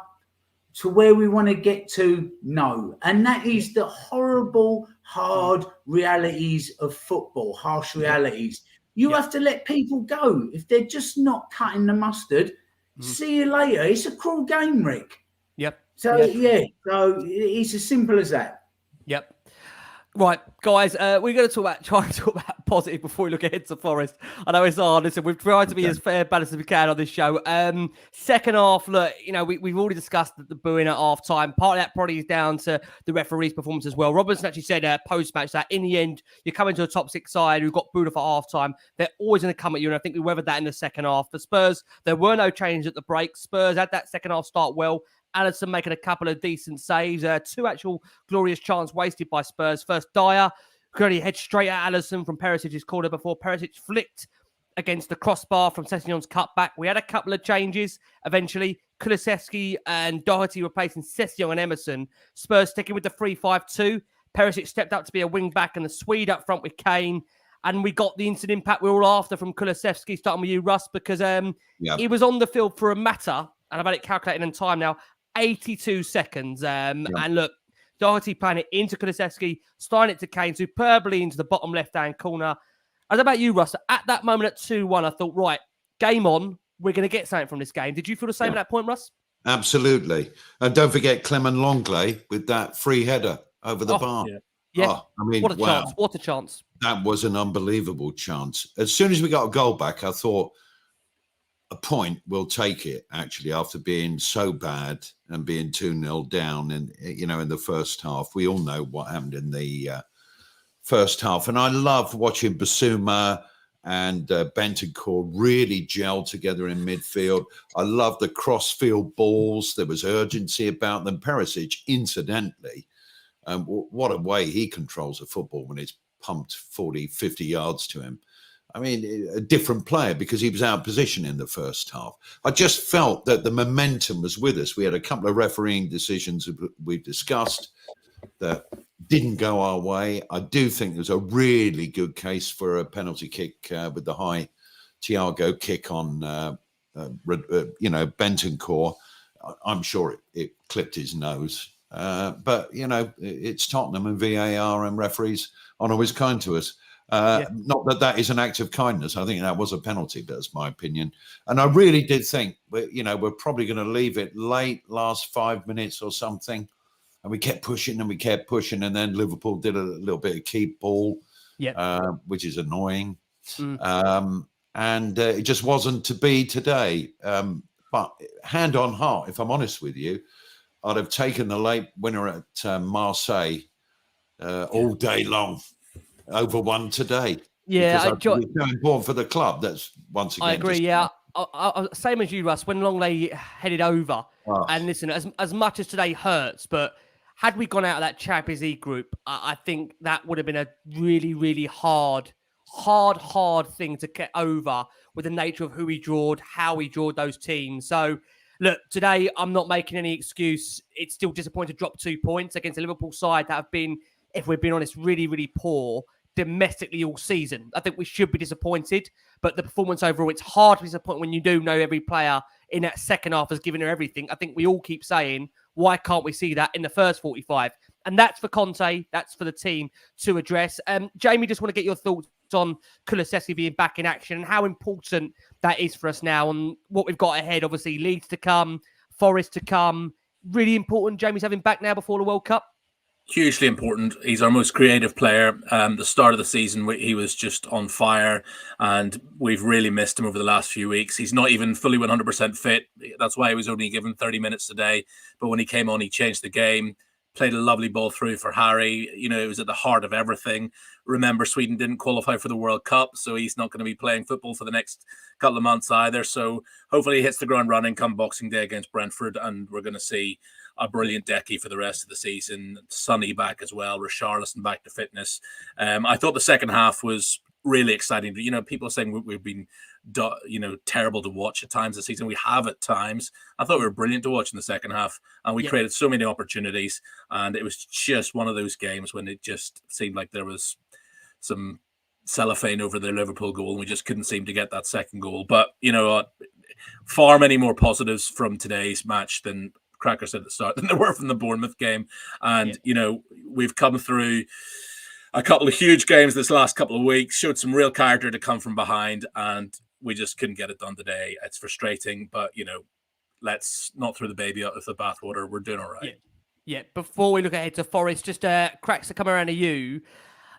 to where we want to get to? No. And that is the horrible, hard realities of football, harsh realities. You have to let people go. If they're just not cutting the mustard, see you later. It's a cruel game, Rick. Yep. So, so it's as simple as that. Yep. Right, guys, we're going to try to talk about positive before we look ahead to Forest. I know it's hard. Listen, we've tried to be as fair balanced as we can on this show. Second half, look, we've already discussed the booing at half time. Part of that probably is down to the referee's performance as well. Robinson actually said post-match that in the end, you're coming to a top six side who got booed off at half time. They're always going to come at you, and I think we weathered that in the second half. For Spurs, there were no changes at the break. Spurs had that second half start well. Alisson making a couple of decent saves. Two actual glorious chances wasted by Spurs. First, Dier could only head straight at Alisson from Perisic's corner before Perisic flicked against the crossbar from Sessegnon's cutback. We had a couple of changes eventually. Kulusevski and Doherty replacing Sessegnon and Emerson. Spurs sticking with the 3-5-2. Perisic stepped up to be a wing-back and the Swede up front with Kane. And we got the instant impact we were all after from Kulusevski, starting with you, Russ, because he was on the field for a matter, and I've had it calculated in time now, 82 seconds. And look, Doherty playing it into Kulusevski, starting it to Kane, superbly into the bottom left-hand corner. I don't know about you, Russ. At that moment at 2-1, I thought, right, game on. We're going to get something from this game. Did you feel the same at that point, Russ? Absolutely. And don't forget Clement Longley with that free header over the bar. Yeah. Oh, I mean, what a chance. What a chance. That was an unbelievable chance. As soon as we got a goal back, I thought, a point, we'll take it, actually, after being so bad and being 2-0 down in the first half. We all know what happened in the first half. And I love watching Basuma and Bentancur really gel together in midfield. I love the cross-field balls. There was urgency about them. Perisic, incidentally, what a way he controls a football when it's pumped 40, 50 yards to him. I mean, a different player because he was out of position in the first half. I just felt that the momentum was with us. We had a couple of refereeing decisions we've discussed that didn't go our way. I do think there's a really good case for a penalty kick with the high Thiago kick on, Bentancur. I'm sure it clipped his nose. But, it's Tottenham and VAR and referees aren't always kind to us. Not that is an act of kindness. I think that was a penalty, but that's my opinion. And I really did think, we're probably going to leave it late, last 5 minutes or something. And we kept pushing and we kept pushing. And then Liverpool did a little bit of keep ball, which is annoying. And it just wasn't to be today. But hand on heart, if I'm honest with you, I'd have taken the late winner at Marseille all day long. Over one today. It's so important for the club. That's once again. I agree. I, same as you, Russ. When Longley headed over, and listen, as much as today hurts, but had we gone out of that Champions League group, I think that would have been a really, really hard thing to get over with the nature of who we drawed, how we drawed those teams. So, look, today I'm not making any excuse. It's still disappointing to drop 2 points against a Liverpool side that have been, if we're being honest, really, really poor domestically all season. I think we should be disappointed, but the performance overall, it's hard to be disappointed when you do know every player in that second half has given her everything. I think we all keep saying, why can't we see that in the first 45? And that's for Conte, that's for the team to address. Jamie, just want to get your thoughts on Kulusevski being back in action and how important that is for us now and what we've got ahead. Obviously, Leeds to come, Forest to come. Really important Jamie's having back now before the World Cup. Hugely important. He's our most creative player. The start of the season, he was just on fire, and we've really missed him over the last few weeks. He's not even fully 100% fit. That's why he was only given 30 minutes today. But when he came on, he changed the game. played a lovely ball through for Harry. You know, it was at the heart of everything. Remember, Sweden didn't qualify for the World Cup, so he's not going to be playing football for the next couple of months either. So hopefully he hits the ground running come Boxing Day against Brentford, and we're going to see a brilliant Decky for the rest of the season. Sonny back as well, Richarlison back to fitness. I thought the second half was really exciting. You know, people are saying we've been, terrible to watch at times this season. We have at times. I thought we were brilliant to watch in the second half, and we created so many opportunities. And it was just one of those games when it just seemed like there was some cellophane over the Liverpool goal, and we just couldn't seem to get that second goal. But far many more positives from today's match than Cracker said at the start than there were from the Bournemouth game. And we've come through a couple of huge games this last couple of weeks, showed some real character to come from behind, and we just couldn't get it done today. It's frustrating, but let's not throw the baby out with the bathwater. We're doing all right. Yeah. Before we look ahead to Forest, just Cracks to come around to you.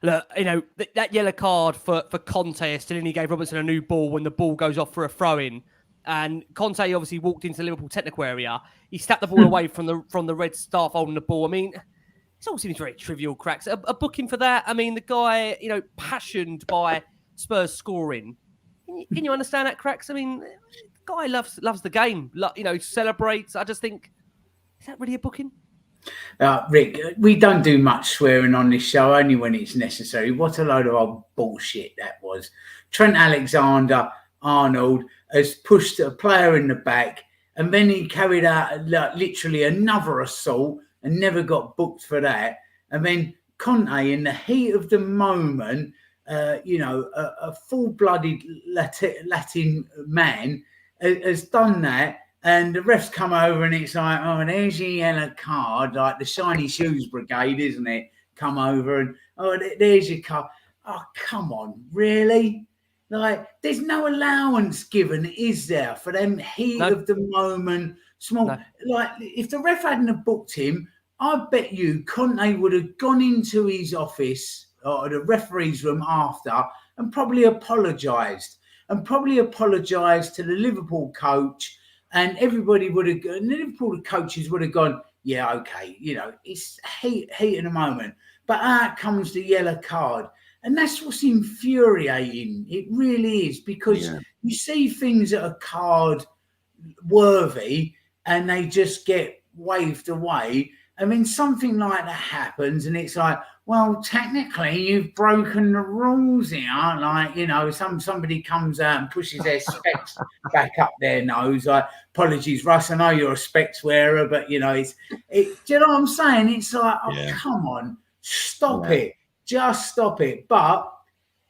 Look, that yellow card for Conte, Stellini gave Robertson a new ball when the ball goes off for a throw-in. And Conte obviously walked into the Liverpool technical area. He snapped the ball away from the red staff holding the ball. I mean, it all seems very trivial, Cracks. A booking for that. I mean, the guy, passioned by Spurs scoring. Can you understand that, Cracks? I mean, the guy loves the game. Celebrates. I just think, is that really a booking? Rick, we don't do much swearing on this show, only when it's necessary. What a load of old bullshit that was. Trent Alexander-Arnold has pushed a player in the back, and then he carried out literally another assault and never got booked for that. And then Conte, in the heat of the moment, a full-blooded Latin man has done that. And the refs come over and it's like, oh, there's your yellow card, like the shiny shoes brigade, isn't it? Come over and, oh, there's your card. Oh, come on, really? Like, there's no allowance given, is there, for them heat of the moment, small. No. Like, if the ref hadn't have booked him, I bet you Conte would have gone into his office or the referee's room after and probably apologised. And probably apologised to the Liverpool coach. And everybody would have, and the Liverpool coaches would have gone, yeah, okay, it's heat in a moment. But out comes the yellow card. And that's what's infuriating. It really is, because you see things that are card worthy and they just get waved away. I mean, something like that happens and it's like, well, technically you've broken the rules here. Like, somebody comes out and pushes their specs back up their nose. Like, apologies, Russ, I know you're a specs wearer, but do you know what I'm saying? It's like, come on, stop it. Just stop it. But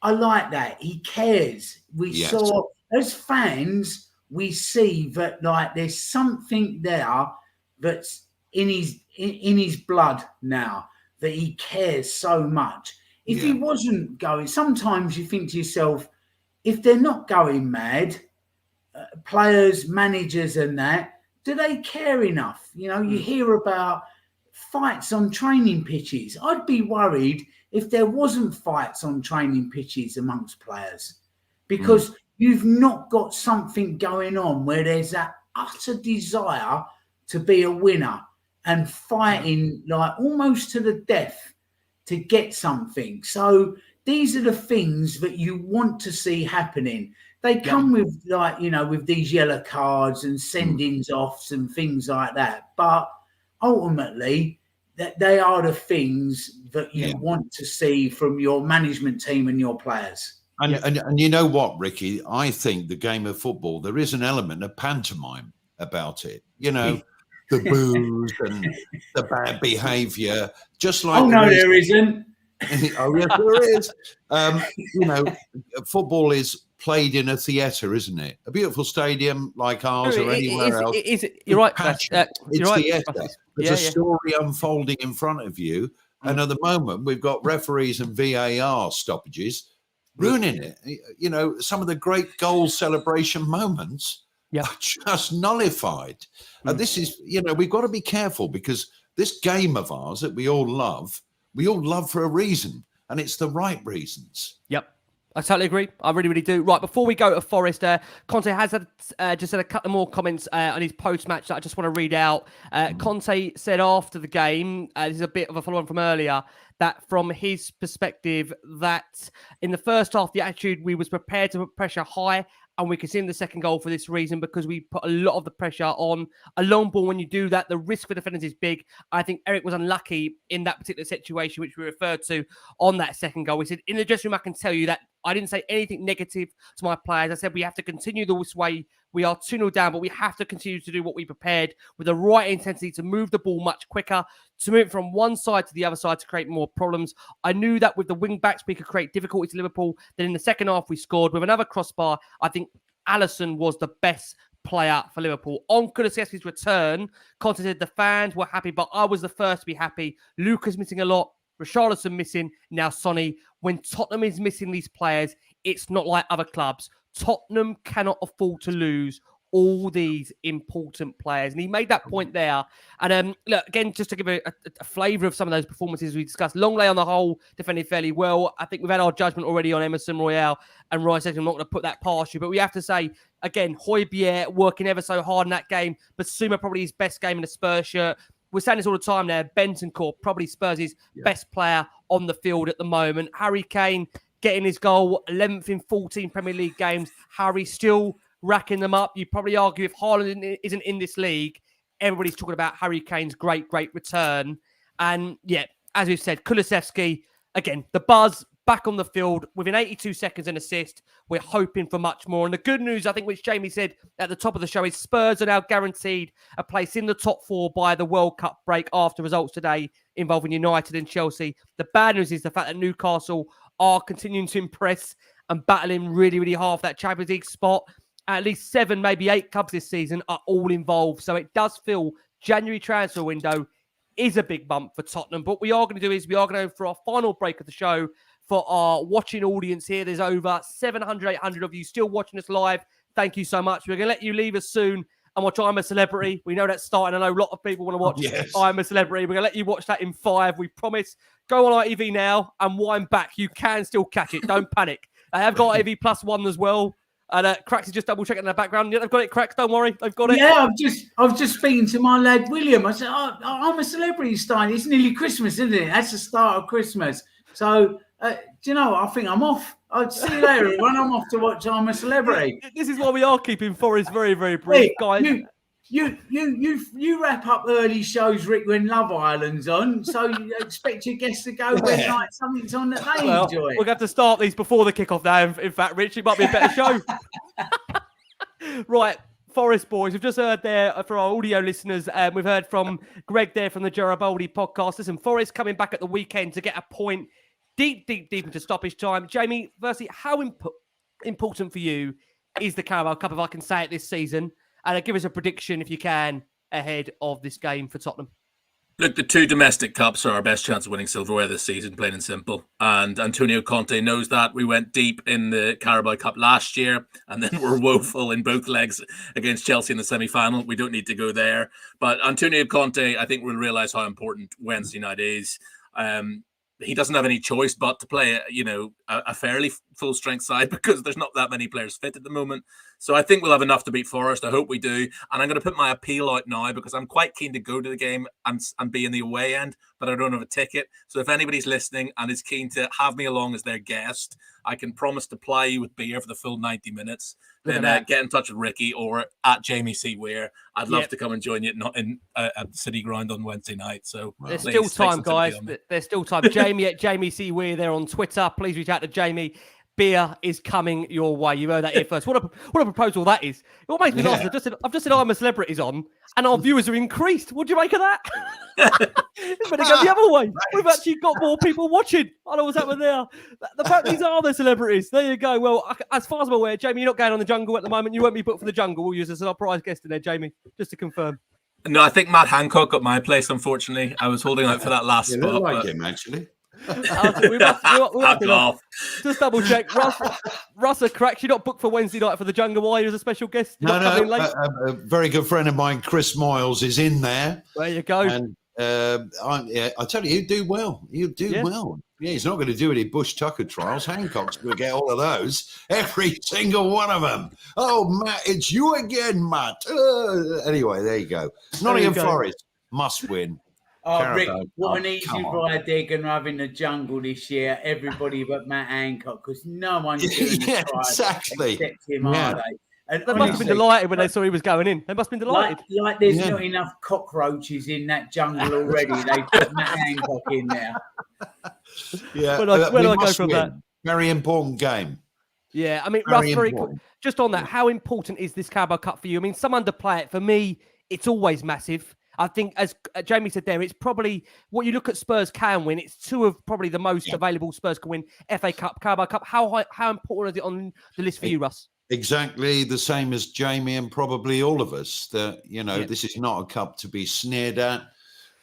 I like that. He cares. We saw, as fans, we see that like there's something there that's in his blood now, that he cares so much. If he wasn't going, sometimes you think to yourself, if they're not going mad, players, managers and that, do they care enough? You hear about fights on training pitches. I'd be worried if there wasn't fights on training pitches amongst players, because you've not got something going on where there's that utter desire to be a winner and fighting like almost to the death to get something. So these are the things that you want to see happening. They come with with these yellow cards and sendings offs and things like that. But ultimately, that they are the things that you want to see from your management team and your players. And you know what, Ricky? I think the game of football, there is an element of pantomime about it. The booze and the bad behaviour, just like there isn't. Oh yes, there is. Football is played in a theatre, isn't it? A beautiful stadium like ours or anywhere else. You're right. It's theatre. There's a story unfolding in front of you, and at the moment we've got referees and VAR stoppages ruining it. Some of the great goal celebration moments are just nullified. And this is, we've got to be careful, because this game of ours that we all love for a reason, and it's the right reasons. Yep. I totally agree. I really, really do. Right, before we go to Forest, Conte has just had a couple more comments on his post-match that I just want to read out. Conte said after the game, this is a bit of a follow-on from earlier, that from his perspective, that in the first half, the attitude, we was prepared to put pressure high, and we conceded the second goal for this reason, because we put a lot of the pressure on a long ball. When you do that, the risk for defenders is big. I think Eric was unlucky in that particular situation, which we referred to on that second goal. He said, in the dressing room, I can tell you that I didn't say anything negative to my players. I said, we have to continue this way. We are 2-0 down, but we have to continue to do what we prepared with the right intensity to move the ball much quicker, to move it from one side to the other side to create more problems. I knew that with the wing backs, we could create difficulty to Liverpool. Then in the second half, we scored with another crossbar. I think Alisson was the best player for Liverpool. On Kulusevski's return, Conte said the fans were happy, but I was the first to be happy. Luka's missing a lot. Richarlison missing. Now Sonny. When Tottenham is missing these players, it's not like other clubs. Tottenham cannot afford to lose all these important players. And he made that point there. And look, again, just to give a flavour of some of those performances we discussed, Longley on the whole defended fairly well. I think we've had our judgment already on Emerson Royale and Rice. I'm not going to put that past you, but we have to say, again, Højbjerg working ever so hard in that game. Basuma probably his best game in the Spurs shirt. We're saying this all the time there. Bentancur, probably Spurs' best player on the field at the moment. Harry Kane getting his goal, 11th in 14 Premier League games. Harry still racking them up. You probably argue if Haaland isn't in this league, everybody's talking about Harry Kane's great return. And yeah, as we've said, Kulusevski, again, the buzz back on the field within 82 seconds an assist. We're hoping for much more. And the good news, I think, which Jamie said at the top of the show, is Spurs are now guaranteed a place in the top 4 by the World Cup break after results today involving United and Chelsea. The bad news is the fact that Newcastle are continuing to impress and battling really, really hard for that Champions League spot. At least 7, maybe 8 clubs this season are all involved. So it does feel January transfer window is a big bump for Tottenham. But what we are going to do is we are going to go for our final break of the show for our watching audience here. There's over 700, 800 of you still watching us live. Thank you so much. We're going to let you leave us soon and watch I'm a Celebrity. We know that's starting. I know a lot of people want to watch I'm a Celebrity. We're going to let you watch that in 5. We promise. Go on ITV now and wind back. You can still catch it. Don't panic. I have got ITV +1 as well. And Cracks is just double checking in the background. Yeah, they've got it, Cracks. Don't worry, they've got it. Yeah, I've just speaking to my lad William. I said, I'm a Celebrity starting. It's nearly Christmas, isn't it? That's the start of Christmas. So, do you know? I think I'm off. I'll see you later, everyone. I'm off to watch I'm a Celebrity. This is why we are keeping Forest very, very brief, guys. You wrap up early shows, Rick, when Love Island's on, so you expect your guests to go when like something's on that they enjoy. We're going to have to start these before the kickoff now. In fact, Rich, it might be a better show. Right, Forest boys, we've just heard there for our audio listeners. We've heard from Greg there from the Garibaldi podcast. Listen, Forest coming back at the weekend to get a point deep into stoppage time. Jamie, firstly, how important for you is the Carabao Cup, if I can say it, this season? And give us a prediction, if you can, ahead of this game for Tottenham. Look, the 2 domestic cups are our best chance of winning silverware this season, plain and simple. And Antonio Conte knows that. We went deep in the Carabao Cup last year, and then we're woeful in both legs against Chelsea in the semi-final. We don't need to go there. But Antonio Conte, I think, will realise how important Wednesday night is. He doesn't have any choice but to play, a fairly full-strength side because there's not that many players fit at the moment. So I think we'll have enough to beat Forest. I hope we do. And I'm going to put my appeal out now because I'm quite keen to go to the game and be in the away end, but I don't have a ticket. So if anybody's listening and is keen to have me along as their guest, I can promise to ply you with beer for the full 90 minutes. Then get in touch with Ricky or at Jamie C. Weir. I'd love to come and join you at City Ground on Wednesday night. So there's still time, guys. There's still time. Jamie at Jamie C. Weir there on Twitter. Please reach out to Jamie. Beer is coming your way. You heard that here first. What a proposal that is. What makes me laugh is I've just said I'm a Celebrity's on, and our viewers are increased. What do you make of that? It's better go the other way. We've actually got more people watching. I don't know what's happening there. The fact these are the celebrities. There you go. Well, as far as I'm aware, Jamie, you're not going on the Jungle at the moment. You won't be booked for the Jungle. We'll use as a surprise guest in there, Jamie, just to confirm. No, I think Matt Hancock got my place, unfortunately. I was holding out for that last spot. I like him, actually. Just double check. Russ Cracks, you're not booked for Wednesday night for the Jungle. Why? You're a special guest. No. A very good friend of mine, Chris Moyles, is in there. There you go. And I tell you, you do well. You do well. Yeah, he's not going to do any Bush Tucker trials. Hancock's going to get all of those, every single one of them. Oh, Matt, it's you again, Matt. Anyway, there you go. Nottingham Forest must win. Oh, Carabao Rick, what Cup. an easy ride they're going to have in the jungle this year. Everybody but Matt Hancock, because no one's doing the try exactly. except him, are they? And they must have been delighted when they saw he was going in. They must have been delighted. Like there's not enough cockroaches in that jungle already. They put Matt Hancock in there. Yeah, where do I go from that? Very important game. Yeah, I mean, Russ, very quick. Just on that, how important is this Carabao Cup for you? I mean, some underplay it. For me, it's always massive. I think, as Jamie said there, it's probably what you look at Spurs can win. It's two of probably the most available Spurs can win. FA Cup, Carabao Cup. How important is it on the list for you, Russ? Exactly the same as Jamie and probably all of us. That this is not a cup to be sneered at.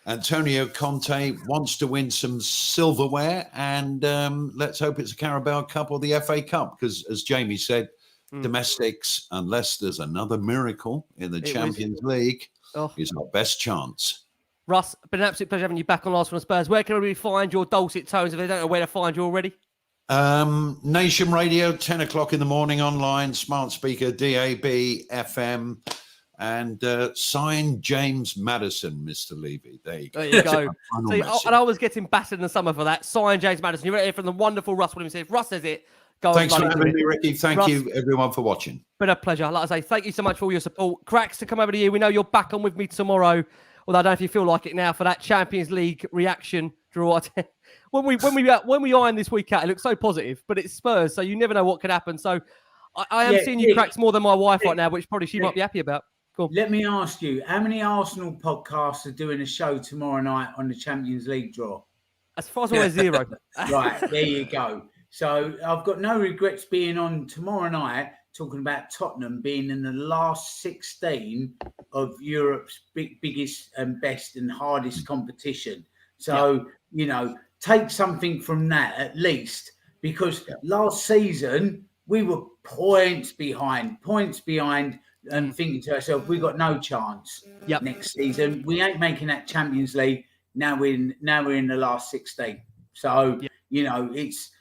Antonio Conte wants to win some silverware, and let's hope it's a Carabao Cup or the FA Cup, because, as Jamie said, domestics, unless there's another miracle in the Champions League, is our best chance. Russ, been an absolute pleasure having you back on Last Word on Spurs. Where can everybody find your dulcet tones if they don't know where to find you already? Nation Radio, 10 o'clock in the morning, online, smart speaker, DAB, FM, and sign James Maddison, Mr. Levy. There you go. There you go. And I was getting battered in the summer for that. Sign James Maddison. You read it from the wonderful Russ Williams. If Russ says it, go Thanks on. for having me, Ricky. Thank you, everyone, for watching. Been a pleasure. Like I say, thank you so much for all your support. Cracks, to come over to you. We know you're back on with me tomorrow. Although I don't know if you feel like it now for that Champions League reaction draw. When we iron this week out, it looks so positive, but it's Spurs, so you never know what could happen. So I am seeing you, Cracks, more than my wife right now, which probably she might be happy about. Cool. Let me ask you, how many Arsenal podcasts are doing a show tomorrow night on the Champions League draw? As far as I'm aware, 0. Right, there you go. So I've got no regrets being on tomorrow night talking about Tottenham being in the last 16 of Europe's biggest and best and hardest competition. So, take something from that at least, because last season we were points behind, and thinking to ourselves, we got no chance next season. We ain't making that Champions League. Now we're in the last 16. So, it's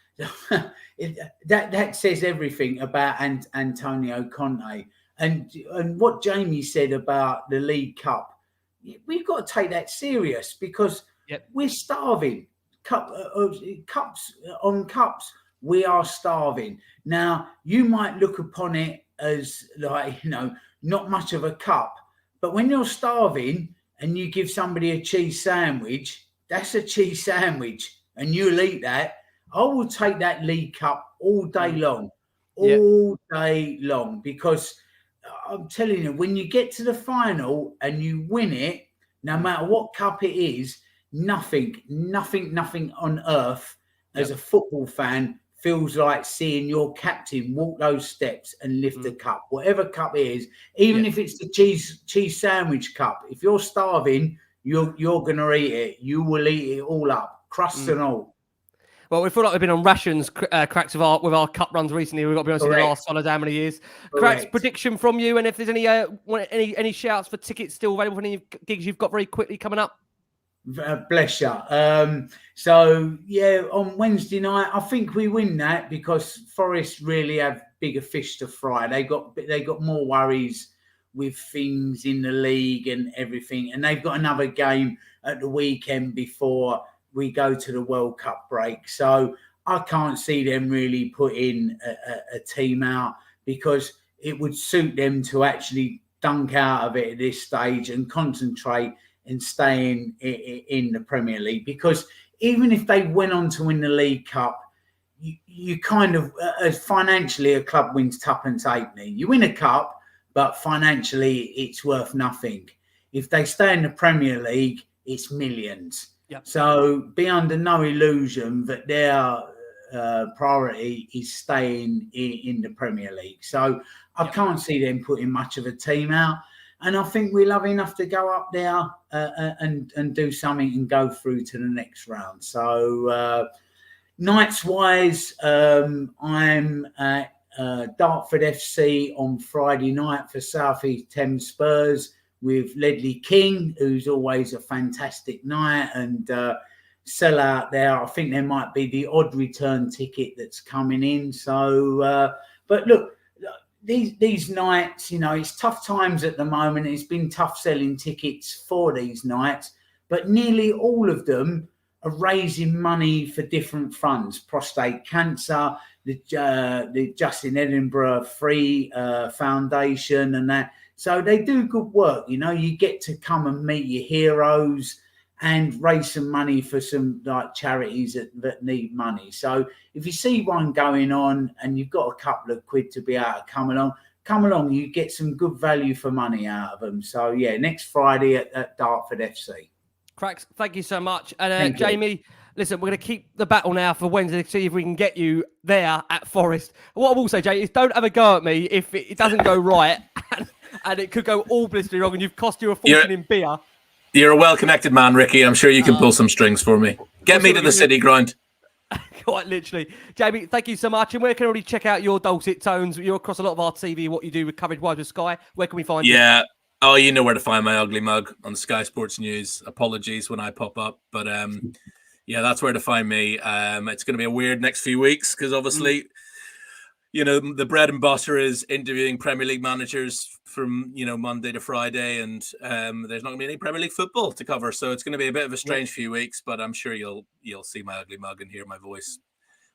that says everything about Antonio Conte. And what Jamie said about the League Cup, we've got to take that serious, because we're starving. Cups, we are starving. Now, you might look upon it as not much of a cup, but when you're starving and you give somebody a cheese sandwich, that's a cheese sandwich, and you'll eat that. I will take that League Cup all day long, because I'm telling you, when you get to the final and you win it, no matter what cup it is, nothing on earth as a football fan feels like seeing your captain walk those steps and lift the cup, whatever cup it is, even if it's the cheese sandwich cup. If you're starving, you're gonna eat it. You will eat it all up, crust and all. Well, we feel like we've been on rations, Cracks, with our cup runs recently. We've got to be honest in the last how many years. Cracks, prediction from you, and if there's any shouts for tickets still available for any gigs you've got very quickly coming up. Bless you. So on Wednesday night, I think we win that, because Forest really have bigger fish to fry. They got more worries with things in the league and everything, and they've got another game at the weekend before we go to the World Cup break. So I can't see them really putting a team out, because it would suit them to actually dunk out of it at this stage and concentrate and staying in the Premier League. Because even if they went on to win the League Cup, you kind of, as financially, a club wins tuppence halfpenny. You win a cup, but financially it's worth nothing. If they stay in the Premier League, it's millions. Yep. So be under no illusion that their priority is staying in the Premier League. So I can't see them putting much of a team out. And I think we're lucky enough to go up there and do something and go through to the next round. So nights-wise, I'm at Dartford FC on Friday night for South East Thames Spurs. with Ledley King, who's always a fantastic night, and sell out there. I think there might be the odd return ticket that's coming in. So, but look, these nights, it's tough times at the moment. It's been tough selling tickets for these nights, but nearly all of them are raising money for different fronts: prostate cancer, the Justin Edinburgh Free Foundation, and that. So they do good work. You get to come and meet your heroes and raise some money for some charities that need money. So if you see one going on and you've got a couple of quid to be able to come along, you get some good value for money out of them. So yeah, next Friday at Dartford FC. Cracks, thank you so much. And Jamie, listen, we're going to keep the battle now for Wednesday to see if we can get you there at Forest. What I will say, Jamie, is don't have a go at me if it doesn't go right and it could go all blissfully wrong and you've cost you a fortune in beer. You're a well-connected man, Ricky. I'm sure you can pull some strings for me. Get me to the city ground. Quite literally. Jamie, thank you so much. And where can everybody check out your dulcet tones? You're across a lot of our TV, what you do with coverage-wise with Sky. Where can we find you? Yeah. Oh, you know where to find my ugly mug on Sky Sports News. Apologies when I pop up. But yeah, that's where to find me. It's going to be a weird next few weeks because obviously, the bread and butter is interviewing Premier League managers from, Monday to Friday. And there's not going to be any Premier League football to cover. So it's going to be a bit of a strange few weeks. But I'm sure you'll see my ugly mug and hear my voice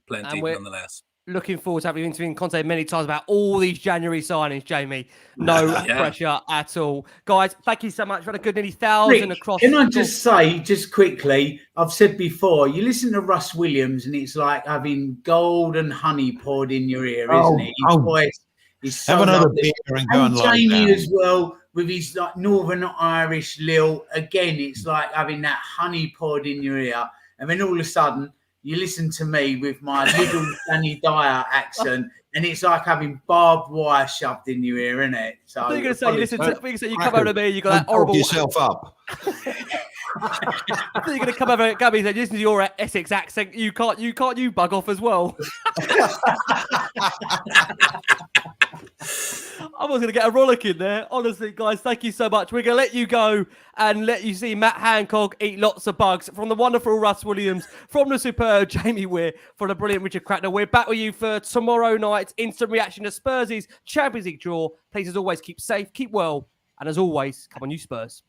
plenty nonetheless. Looking forward to having you interviewing Conte many times about all these January signings, Jamie. No pressure at all. Guys, thank you so much. We've had a good nearly 1,000 across. Can I just say, just quickly, I've said before, you listen to Russ Williams and it's like having gold and honey poured in your ear, isn't it? His voice is so have another lovely. beer and go and lie Jamie down. as well, with his Northern Irish lil. Again, it's like having that honey poured in your ear. And then all of a sudden, you listen to me with my little Danny Dier accent, and it's like having barbed wire shoved in your ear, isn't it? So I think you come over to me, you got that horrible. Yourself up. I think you're going to come over at Gabby and say, listen to your Essex accent. You bug off as well. I was going to get a rollick in there. Honestly, guys, thank you so much. We're going to let you go and let you see Matt Hancock eat lots of bugs from the wonderful Russ Williams, from the superb Jamie Weir, from the brilliant Richard Cracknell. We're back with you for tomorrow night's instant reaction to Spurs' Champions League draw. Please, as always, keep safe, keep well, and as always, come on, you Spurs.